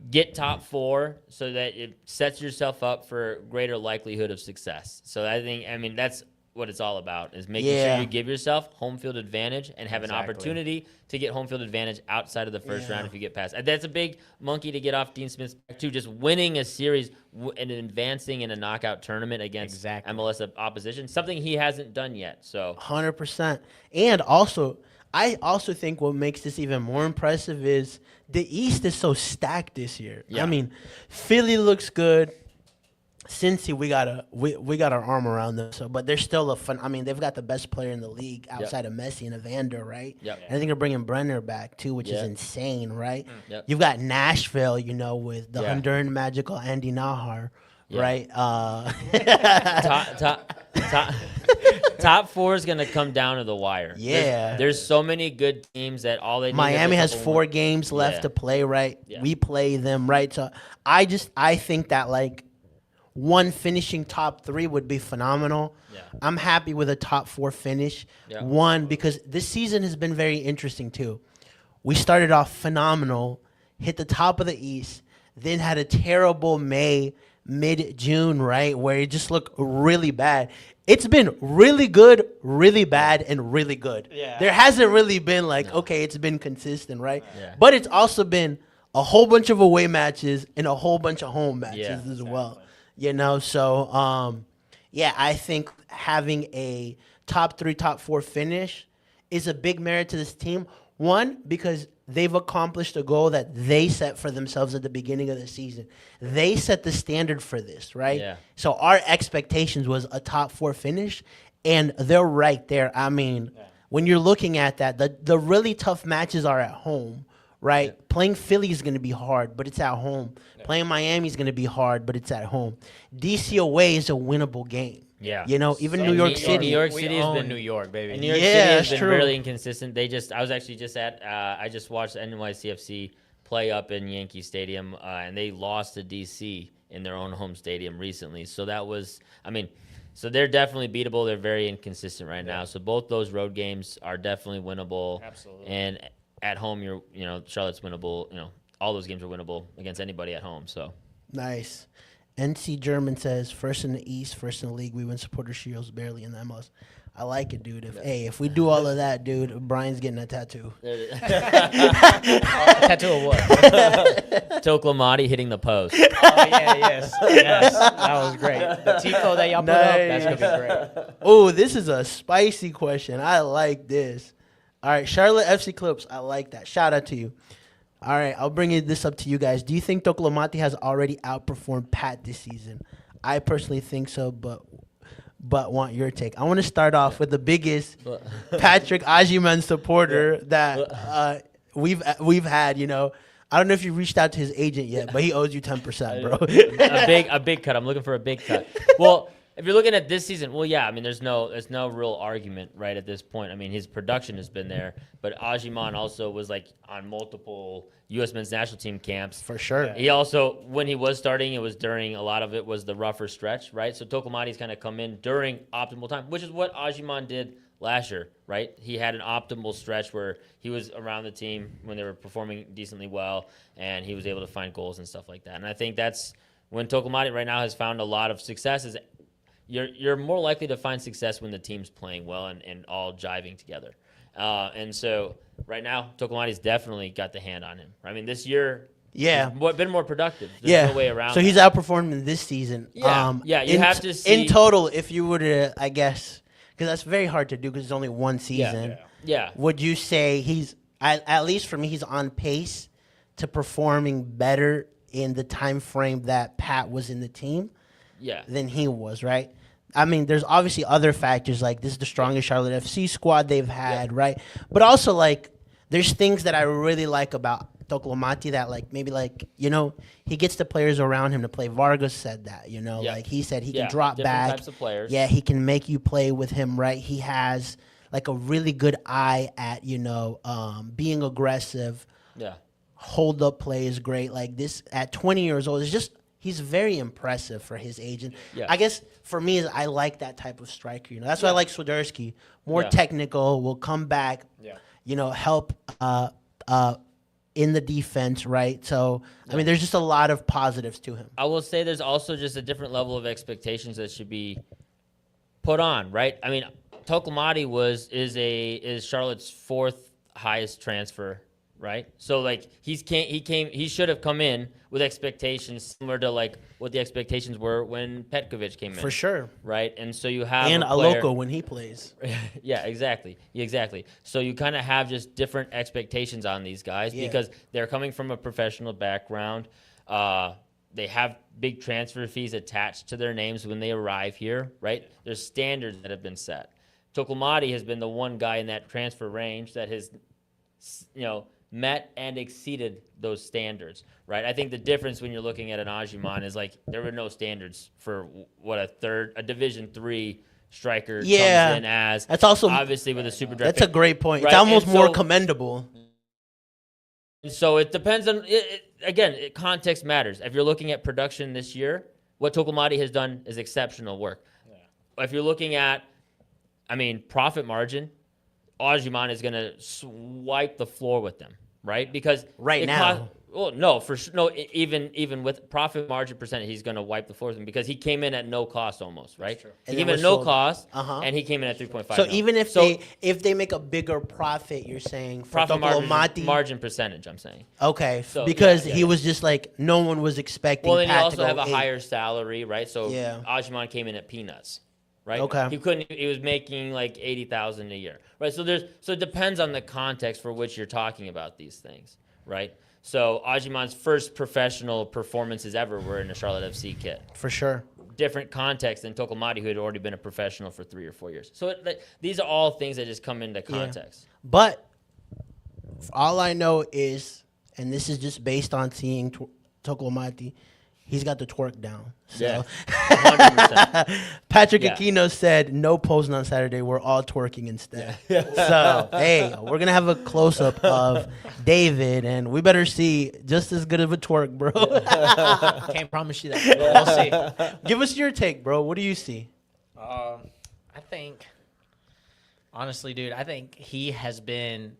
Get top 4 so that it sets yourself up for greater likelihood of success. So I think, that's what it's all about, is making Yeah. sure you give yourself home field advantage and have an Exactly. opportunity to get home field advantage outside of the first Yeah. round if you get past. And that's a big monkey to get off Dean Smith's back too, just winning a series and advancing in a knockout tournament against Exactly. MLS opposition, something he hasn't done yet. So 100%. And also, I also think what makes this even more impressive is the East is so stacked this year. Yeah. I mean, Philly looks good. Cincy, we got our arm around them. So, but they're still they've got the best player in the league outside of Messi and Evander, right? Yep. And I think they're bringing Brenner back too, which is Yeah. insane, right? Yep. You've got Nashville, with the Yeah. Honduran magical Andy Nahar, Yeah. right? Top 4 is going to come down to the wire. Yeah. There's so many good teams that all they need Miami is a has couple 4 more- games left Yeah. to play, right? Yeah. We play them, right? So I think that one finishing top 3 would be phenomenal. Yeah. I'm happy with a top 4 finish. Yeah. One, because this season has been very interesting too. We started off phenomenal, hit the top of the East, then had a terrible May, mid-June, right, where it just looked really bad. It's been really good, really bad, and really good. Yeah. There hasn't really been okay, it's been consistent, right? Yeah. But it's also been a whole bunch of away matches and a whole bunch of home matches Yeah, as well. So I think having a top 3, top 4 finish is a big merit to this team. One, because they've accomplished a goal that they set for themselves at the beginning of the season. They set the standard for this, right? Yeah. So our expectations was a top 4 finish, and they're right there. I mean, when you're looking at that, the really tough matches are at home, right? Yeah. Playing Philly is going to be hard, but it's at home. Playing Miami is going to be hard, but it's at home. DC away is a winnable game. Yeah. Even So New York New City. York We City has own been New York, baby. And New York Yeah, City has that's been true. really inconsistent. I was actually just at I just watched the NYCFC play up in Yankee Stadium, and they lost to DC in their own home stadium recently. So that was, so they're definitely beatable. They're very inconsistent right now. So both those road games are definitely winnable. Absolutely. And at home, Charlotte's winnable. All those games are winnable against anybody at home. So Nice. NC German says, first in the East, first in the league. We win supporter shields, barely in the MLS. I like it, dude. If we do all of that, dude, Brian's getting a tattoo. Tattoo of what? Toklamati hitting the post. Oh, yeah, yes. That was great. The tifo that y'all put up, that's going to be great. Oh, this is a spicy question. I like this. All right, Charlotte FC Clips. I like that. Shout out to you. All right, I'll bring this up to you guys. Do you think Toklamati has already outperformed Pat this season? I personally think so, but want your take. I want to start off with the biggest Patrick Ajiman supporter that we've had. I don't know if you reached out to his agent yet, but he owes you 10%, bro. a big cut. I'm looking for a big cut. Well, if you're looking at this season, well, yeah, there's no real argument right at this point. His production has been there, but Ajiman also was on multiple U.S. men's national team camps. For sure. He also, when he was starting, it was during a lot of it was the rougher stretch, right? So Toklamati's kind of come in during optimal time, which is what Ajiman did last year, right? He had an optimal stretch where he was around the team when they were performing decently well, and he was able to find goals and stuff like that. And I think that's when Toklamati right now has found a lot of success. Is you're more likely to find success when the team's playing well and all jiving together. And so right now, Toklamati's definitely got the hand on him. This year, Yeah. he's been more productive. There's no way around So he's that. outperformed him this season. Yeah. You have to see. In total, if you were to, I guess, because that's very hard to do because it's only one season. Yeah. Would you say he's, at least for me, he's on pace to performing better in the time frame that Pat was in the team Yeah. than he was, right? There's obviously other factors, like this is the strongest Charlotte FC squad they've had, right? But also, there's things that I really like about Toklamati that, he gets the players around him to play. Vargas said that, he said he can drop different back. types of players. Yeah, he can make you play with him, right? He has, a really good eye at, being aggressive. Yeah. Hold up play is great. This at 20 years old, he's very impressive for his age. And Yeah. I guess for me, I like that type of striker. That's why I like Swiderski. More Yeah. technical, will come back, help in the defense, right? So, there's just a lot of positives to him. I will say there's also just a different level of expectations that should be put on, right? Toklamati is Charlotte's fourth highest transfer, right? So he should have come in with expectations similar to what the expectations were when Petkovic came in. For sure. Right? And so you have And a player, Aloko when he plays. yeah, exactly. So you kind of have just different expectations on these guys because they're coming from a professional background. They have big transfer fees attached to their names when they arrive here, right? There's standards that have been set. Toklamati has been the one guy in that transfer range that has, met and exceeded those standards, right? I think the difference when you're looking at an Ajiman is there were no standards for what a Division III striker comes in as. That's also obviously with a super draft. That's a great point. Right? It's almost more commendable. And so it depends on again. Context matters. If you're looking at production this year, what Toklamati has done is exceptional work. Yeah. If you're looking at, profit margin, Ajiman is going to wipe the floor with them, right? Because even with profit margin percentage, he's going to wipe the floor with them because he came in at no cost almost, right? He came in at no cost, and he came in at 3.5. So even if they make a bigger profit, you're saying for profit Toklamati margin percentage, I'm saying. Okay, because he was just no one was expecting. Well, then Pat you also to go have a 8. higher salary, right? So Ajiman came in at peanuts. Right? Okay. He was making $80,000 a year. Right? So it depends on the context for which you're talking about these things, right? So Ajiman's first professional performances ever were in a Charlotte FC kit. For sure. Different context than Toklamati, who had already been a professional for 3 or 4 years. So these are all things that just come into context. Yeah. But all I know is, and this is just based on seeing Toklamati, he's got the twerk down. So. Yeah, 100%. Patrick Yeah. Aquino said, "No posing on Saturday. We're all twerking instead." So, hey, we're gonna have a close up of David, and we better see just as good of a twerk, bro. Can't promise you that. We'll see. Give us your take, bro. What do you see? I think, honestly, dude, I think he has been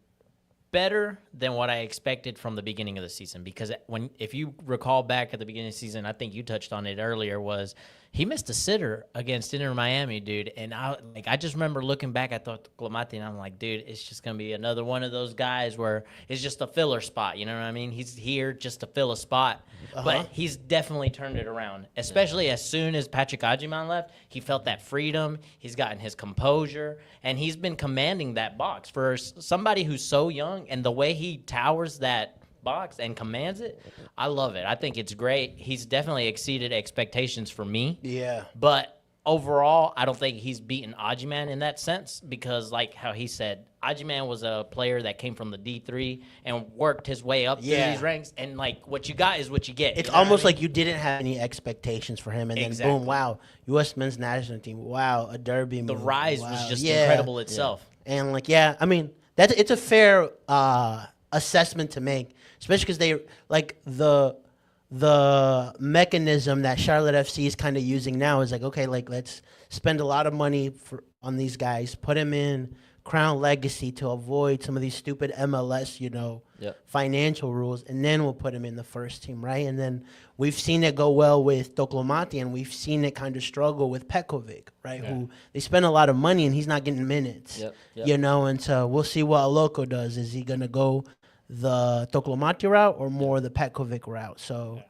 better than what I expected from the beginning of the season. Because if you recall back at the beginning of the season, I think you touched on it earlier, was he missed a sitter against Inter Miami, dude. And I just remember looking back at Clamati, and I'm like, dude, it's just gonna be another one of those guys where it's just a filler spot. You know what I mean? He's here just to fill a spot, but he's definitely turned it around. Especially as soon as Patrick Agyemang left, he felt that freedom. He's gotten his composure, and he's been commanding that box for somebody who's so young. And the way he towers that box and commands it, I love it. I think it's great. He's definitely exceeded expectations for me. Yeah. But overall, I don't think he's beaten Agyemang in that sense, because like how he said, Agyemang was a player that came from the D3 and worked his way up through these ranks, and like what you got is what you get. It's you know almost what I mean? like you didn't have any expectations for him, and then Exactly. boom, wow, U.S. men's national team, wow, a derby. The move, rise wow. was just Yeah. incredible itself. And like, yeah, I mean, it's a fair assessment to make, especially because they like the mechanism that Charlotte FC is kind of using now is like, okay, like let's spend a lot of money on these guys, put them in Crown Legacy to avoid some of these stupid MLS, financial rules, and then we'll put him in the first team, right? And then we've seen it go well with Toklomati, and we've seen it kind of struggle with Pekovic, right? Who they spend a lot of money and he's not getting minutes, and so we'll see what Aloko does. Is he gonna go the Toklomati route or more the Petkovic route? So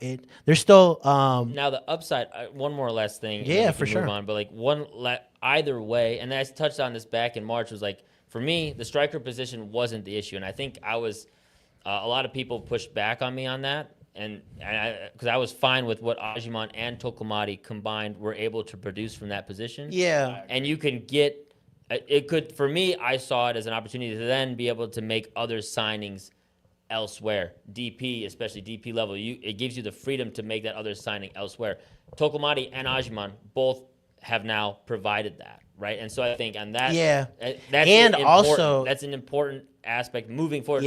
there's still Now the upside, one more last thing. and Yeah, then we for can sure. Move on, but like either way, and I touched on this back in March. Was like, for me, the striker position wasn't the issue, and I think I was a lot of people pushed back on me on that, and because I was fine with what Agyemang and Toklomati combined were able to produce from that position. Yeah. And you can get it could, for me, I saw it as an opportunity to then be able to make other signings elsewhere. DP, especially DP level, it gives you the freedom to make that other signing elsewhere. Toklomati and Agyemang both have now provided that, right? And so I think on that, that's And important. also- That's an important aspect moving forward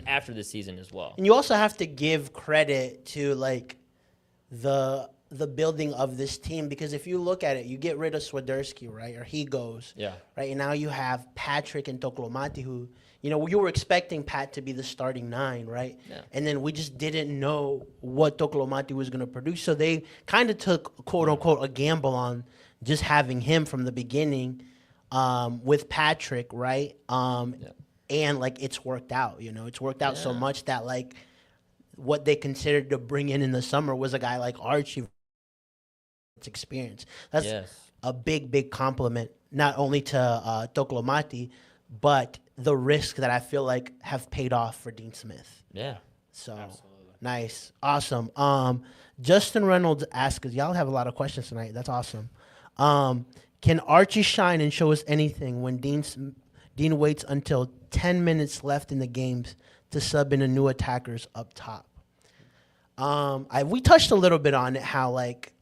after the season as well. And you also have to give credit to like the building of this team, because if you look at it, you get rid of Swiderski, right? Or he goes. Yeah. Right. And now you have Patrick and Toklomati, who, you were expecting Pat to be the starting 9, right? Yeah. And then we just didn't know what Toklomati was going to produce. So they kind of took, quote unquote, a gamble on just having him from the beginning with Patrick, right? And like it's worked out, it's worked out so much that like what they considered to bring in the summer was a guy like Archie. Experience. That's a big compliment, not only to Toklomati, but the risk that I feel like have paid off for Dean Smith. Yeah. So nice. Awesome. Justin Reynolds asks, because y'all have a lot of questions tonight. That's awesome. Can Archie shine and show us anything when Dean waits until 10 minutes left in the games to sub in a new attackers up top? We touched a little bit on it, how like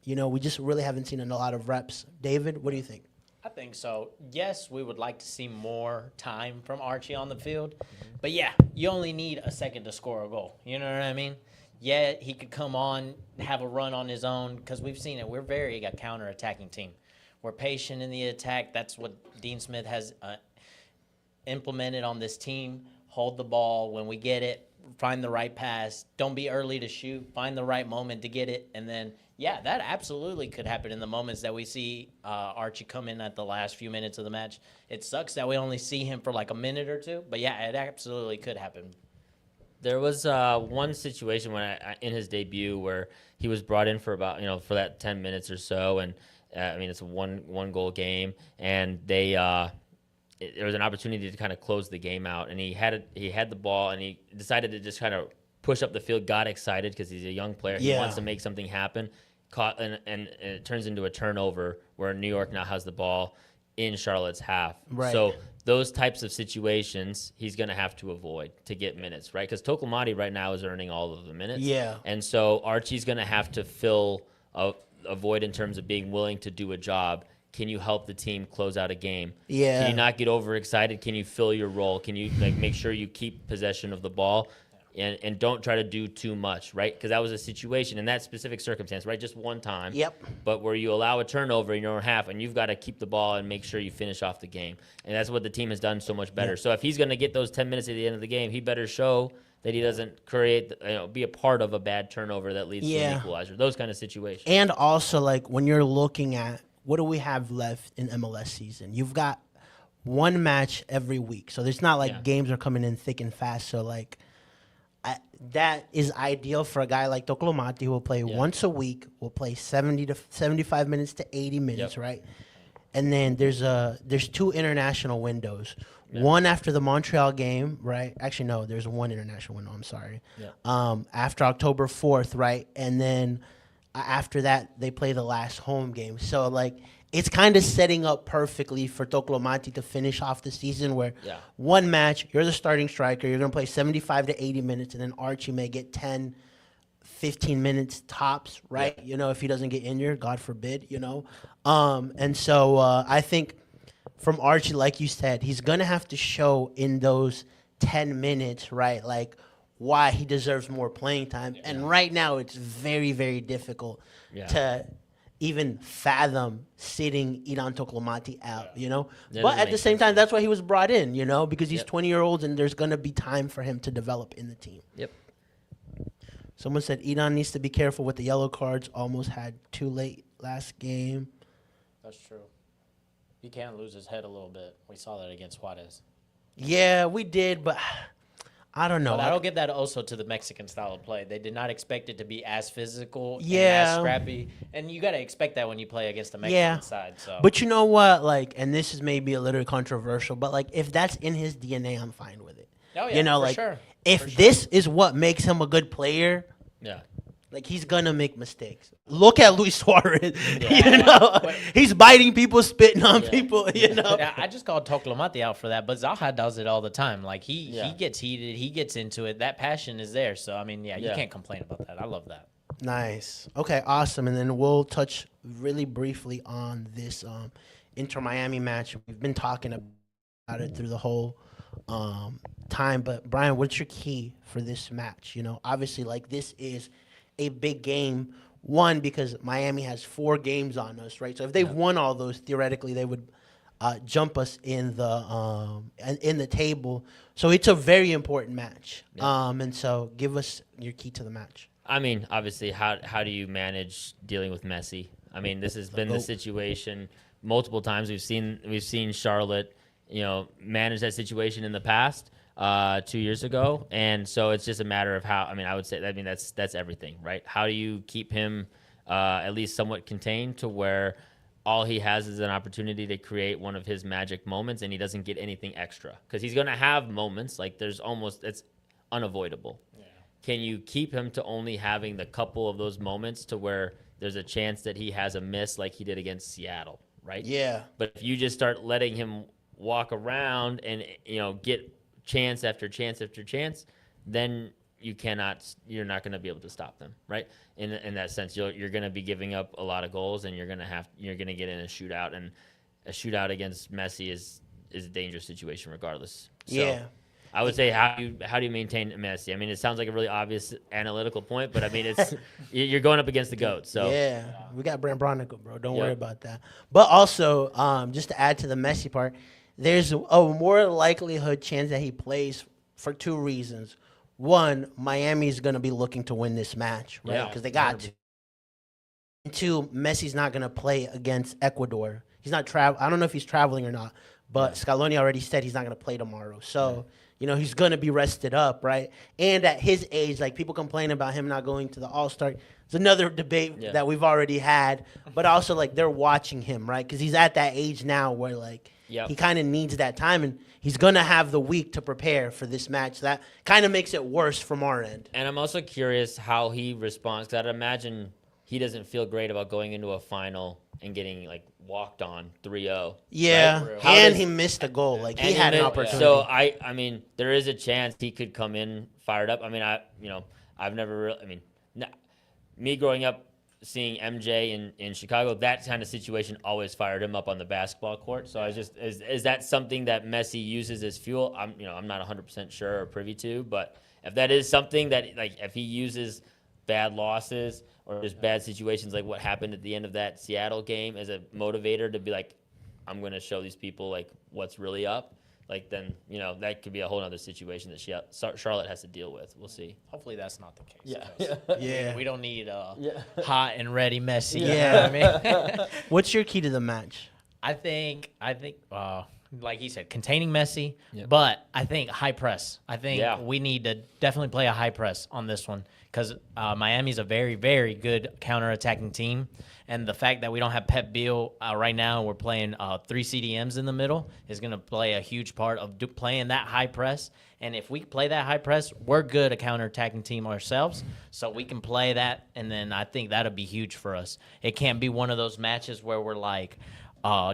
we just really haven't seen a lot of reps. David, what do you think? I think so. Yes, we would like to see more time from Archie on the field. But yeah, you only need a second to score a goal. You know what I mean? Yeah, he could come on, have a run on his own, because we've seen it. We're a counter-attacking team. We're patient in the attack. That's what Dean Smith has implemented on this team. Hold the ball. When we get it, find the right pass. Don't be early to shoot. Find the right moment to get it. And then, yeah, that absolutely could happen in the moments that we see Archie come in at the last few minutes of the match. It sucks that we only see him for like a minute or two. But, yeah, it absolutely could happen. There was one situation when in his debut where he was brought in for about for that 10 minutes or so, and it's a one goal game, and they there was an opportunity to kind of close the game out, and he had the ball, and he decided to just kind of push up the field, got excited because he's a young player, he wants to make something happen, caught and it turns into a turnover where New York now has the ball. in Charlotte's half. Right. So those types of situations he's going to have to avoid to get minutes, right? Because Tokolomati right now is earning all of the minutes. Yeah. And so Archie's going to have to fill a void in terms of being willing to do a job. Can you help the team close out a game? Yeah. Can you not get overexcited? Can you fill your role? Can you make sure you keep possession of the ball? And don't try to do too much, right? Because that was a situation in that specific circumstance, right? Just one time. Yep. But where you allow a turnover in your own half, and you've got to keep the ball and make sure you finish off the game. And that's what the team has done so much better. Yep. So if he's going to get those 10 minutes at the end of the game, he better show that he doesn't be a part of a bad turnover that leads to an equalizer. Those kind of situations. And also, like, when you're looking at what do we have left in MLS season, you've got one match every week. So there's not like games are coming in thick and fast. So, like, that is ideal for a guy like Tokolomati who will play once a week, will play 70 to 75 minutes to 80 minutes, right? And then there's 2 international windows. One after the Montreal game, right? Actually, no, there's one international window, I'm sorry. After October 4th, right? And then after that, they play the last home game. So, like, it's kind of setting up perfectly for Tokolomati to finish off the season where one match, you're the starting striker, you're going to play 75 to 80 minutes, and then Archie may get 10, 15 minutes tops, right? You know, if he doesn't get injured, God forbid, you know. And so I think from Archie, like you said, he's going to have to show in those 10 minutes, right, like why he deserves more playing time. And right now it's very, very difficult to even fathom sitting Idan Tokolomati out, you know? But at the same time, that's why he was brought in, you know, because he's 20-year-olds and there's going to be time for him to develop in the team. Someone said Idan needs to be careful with the yellow cards. Almost had too late last game. That's true. He can lose his head a little bit. We saw that against Juarez. Yeah, we did, but I don't know. But I don't give that also to the Mexican style of play. They did not expect it to be as physical and Yeah. as scrappy. And you got to expect that when you play against the Mexican side. So. But you know what? Like, and this is maybe a little controversial, but like, if that's in his DNA, I'm fine with it. Oh, yeah, you know, for like, sure. if this is what makes him a good player, Yeah. like, he's gonna make mistakes. Look at Luis Suarez. You know, he's biting people, spitting on people. You know, Yeah, I just called Tokolomati out for that, but Zaha does it all the time. Like he gets heated, he gets into it. That passion is there. So I mean, you can't complain about that. I love that. Nice. Okay, awesome. And then we'll touch really briefly on this Inter Miami match. We've been talking about it through the whole time. But Brian, what's your key for this match? You know, obviously, like, this is a big game. One, because Miami has 4 games on us, right? So if they've won all those, theoretically they would jump us in the table. So it's a very important match. And so give us your key to the match. I mean, obviously, how do you manage dealing with Messi? I mean, this has been the situation multiple times. We've seen Charlotte, you know, manage that situation in the past. 2 years ago, and so it's just a matter of how. I mean, I would say, that's everything, right? How do you keep him at least somewhat contained to where all he has is an opportunity to create one of his magic moments, and he doesn't get anything extra because he's going to have moments like it's unavoidable. Can you keep him to only having the couple of those moments to where there's a chance that he has a miss like he did against Seattle, right? Yeah. But if you just start letting him walk around and, you know, get chance after chance after chance, then you're not going to be able to stop them, right? In that sense, you're going to be giving up a lot of goals, and you're going to get in a shootout, and a shootout against Messi is a dangerous situation regardless. So I would say, how do you maintain Messi? I mean, it sounds like a really obvious analytical point, but I mean, it's you're going up against the GOAT. So we got Brand Bronico, bro. Don't worry about that. But also, just to add to the Messi part, there's a more likelihood chance that he plays for 2 reasons. One, Miami's going to be looking to win this match, right? Because they got to. And 2, Messi's not going to play against Ecuador. He's not I don't know if he's traveling or not, but Scaloni already said he's not going to play tomorrow. So, you know, he's going to be rested up, right? And at his age, like, people complain about him not going to the All-Star. It's another debate that we've already had. But also, like, they're watching him, right? Because he's at that age now where, like, he kind of needs that time. And he's going to have the week to prepare for this match. That kind of makes it worse from our end. And I'm also curious how he responds, because I'd imagine he doesn't feel great about going into a final and getting like walked on 3-0. Yeah, Right? How and does- he missed a goal. Like he and had an then- opportunity. So I mean, there is a chance he could come in fired up. I mean, I've never really. I mean, me growing up seeing MJ in Chicago, that kind of situation always fired him up on the basketball court. So I was just, is that something that Messi uses as fuel? I'm not 100% sure or privy to, but if that is something that, like, if he uses bad losses or just bad situations like what happened at the end of that Seattle game as a motivator to be like, I'm going to show these people like what's really up, like then, that could be a whole other situation that Charlotte has to deal with. We'll see. Hopefully that's not the case. Yeah. 'cause Yeah. We don't need hot and ready Messi. Yeah. You know what I mean? What's your key to the match? I think, like he said, containing Messi, Yep. but I think high press. I think Yeah. we need to definitely play a high press on this one because Miami's a very, very good counterattacking team. And the fact that we don't have Pep Biel right now, we're playing 3 CDMs in the middle, is going to play a huge part of playing that high press. And if we play that high press, we're good at counterattacking team ourselves, so we can play that. And then I think that'll be huge for us. It can't be one of those matches where we're like,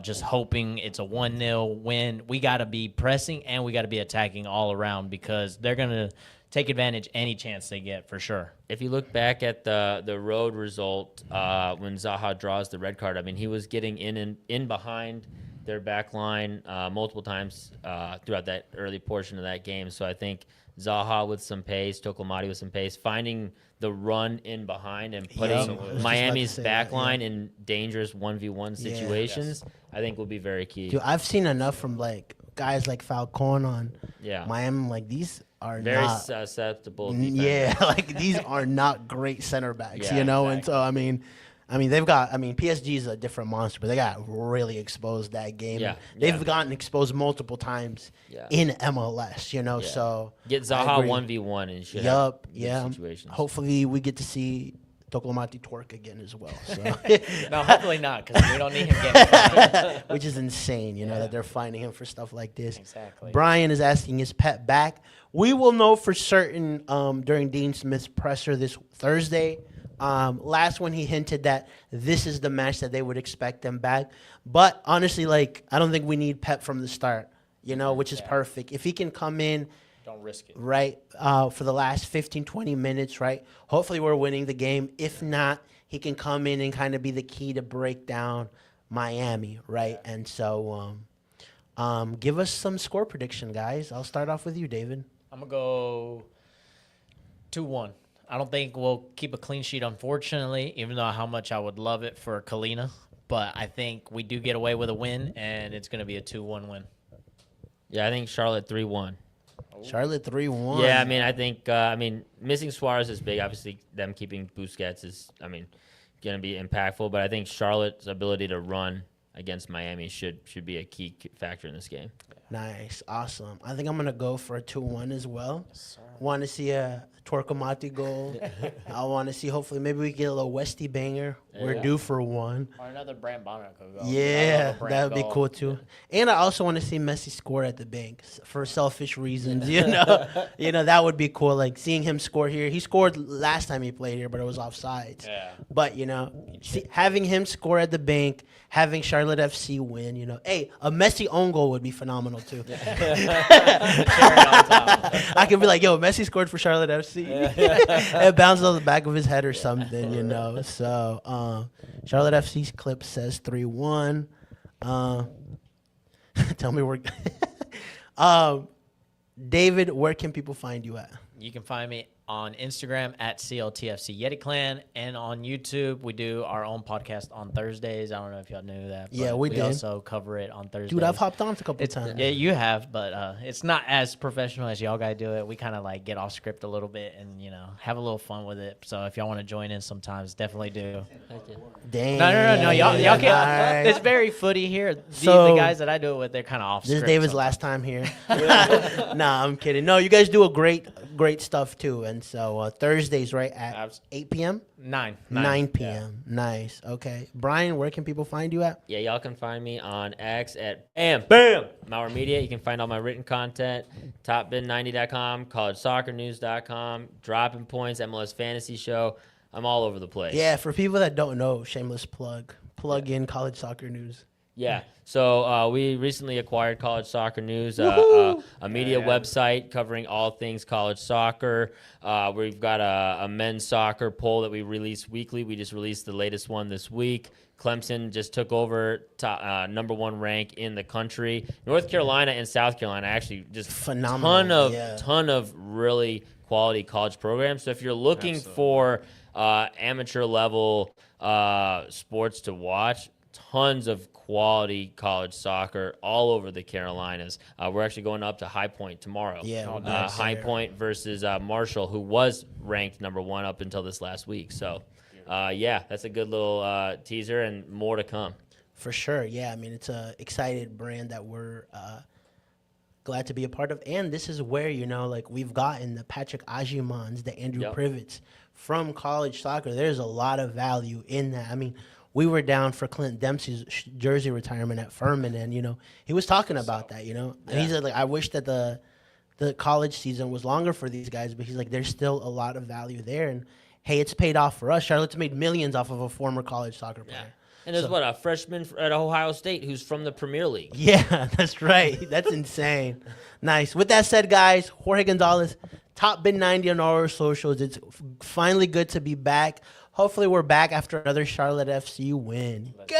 just hoping it's a 1-0 win. We got to be pressing and we got to be attacking all around because they're going to take advantage any chance they get for sure. If you look back at the road result when Zaha draws the red card, I mean, he was getting in behind their back line multiple times throughout that early portion of that game. So I think Zaha with some pace, Tokomati with some pace, finding the run in behind and putting Yep. I was just about Miami's to say back that, line in dangerous 1v1 situations, I think will be very key. Dude, I've seen enough from like guys like Falcone on Yeah. Miami. Like these are Very not. susceptible. Yeah, like these are not great center backs, Yeah, And so I mean they've got. I mean PSG is a different monster, but they got really exposed that game. Yeah, They've yeah. gotten exposed multiple times Yeah. in MLS. Yeah. So Get I Zaha agree. 1v1 and should Yup, have good yeah. situations. Hopefully we get to see Tokolomati twerk again as well. So. No, hopefully not because we don't need him getting fined. Which is insane, that they're finding him for stuff like this. Exactly. Brian is asking, is Pep back? We will know for certain during Dean Smith's presser this Thursday. Last one, he hinted that this is the match that they would expect him back. But honestly, I don't think we need Pep from the start, which is perfect. If he can come in, Don't risk it. right, for the last 15, 20 minutes, right, hopefully we're winning the game. If not, he can come in and kind of be the key to break down Miami, right? And so give us some score prediction, guys. I'll start off with you, David. I'm going to go 2-1. I don't think we'll keep a clean sheet, unfortunately, even though how much I would love it for Kalina. But I think we do get away with a win, and it's going to be a 2-1 win. Yeah, I think Charlotte 3-1. Charlotte 3-1. Yeah, I mean, I think, missing Suarez is big. Obviously, them keeping Busquets is, going to be impactful. But I think Charlotte's ability to run against Miami should be a key factor in this game. Nice. Awesome. I think I'm going to go for a 2-1 as well. Want to see a Torquemada goal. I want to see, hopefully, maybe we get a little Westy banger. We're due for one. Or another Brand Bonner could go. Yeah, that would be cool too. And I also want to see Messi score at the bank for selfish reasons. That would be cool. Like seeing him score here. He scored last time he played here, but it was offsides. Yeah. But having him score at the bank, having Charlotte FC win. Hey, a Messi own goal would be phenomenal too. I could be like, yo, Messi scored for Charlotte FC. It bounced on the back of his head or something. So. Charlotte FC's clip says 3-1. Tell me where. David, where can people find you at? You can find me on Instagram at CLTFC Yeti Clan, and on YouTube we do our own podcast on Thursdays. I don't know if y'all knew that. Yeah, but we did. also cover it on Thursdays. Dude, I've hopped on a couple times. Yeah, you have, but it's not as professional as y'all guys do it. We kind of get off script a little bit and have a little fun with it. So if y'all want to join in sometimes, definitely do. Dang. No. Y'all can. Alright. It's very footy here. So- The guys that I do it with, they're kind of off This is script. David's sometimes. last time here. Nah, I'm kidding. No, you guys do a great stuff too. And so Thursdays, right, at 8 p.m.? 9 p.m. Nice. Okay. Brian, where can people find you at? Yeah, y'all can find me on X at Bam Mauer Media. You can find all my written content, topbin90.com, collegesoccernews.com, Dropping Points, MLS Fantasy Show. I'm all over the place. Yeah, for people that don't know, shameless plug in college soccer news. Yeah. So we recently acquired College Soccer News, a media website covering all things college soccer. We've got a men's soccer poll that we release weekly. We just released the latest one this week. Clemson just took over number 1 rank in the country. North Carolina and South Carolina actually just Phenomenal, ton of really quality college programs. So if you're looking for amateur level sports to watch, tons of quality college soccer all over the Carolinas. We're actually going up to High Point tomorrow. Yeah, High Point versus Marshall, who was ranked number 1 up until this last week. So, that's a good little teaser and more to come. For sure, yeah. I mean, it's a excited brand that we're glad to be a part of. And this is where, we've gotten the Patrick Ajimans, the Andrew Privets from college soccer. There's a lot of value in that. I mean, we were down for Clint Dempsey's jersey retirement at Furman, and, he was talking about that, And he said, I wish that the college season was longer for these guys, but he's like, there's still a lot of value there. And, hey, it's paid off for us. Charlotte's made millions off of a former college soccer player. Yeah. And there's a freshman at Ohio State who's from the Premier League. Yeah, that's right. That's insane. Nice. With that said, guys, Jorge Gonzalez, top bid 90 on all our socials. It's finally good to be back. Hopefully we're back after another Charlotte FC win. Good.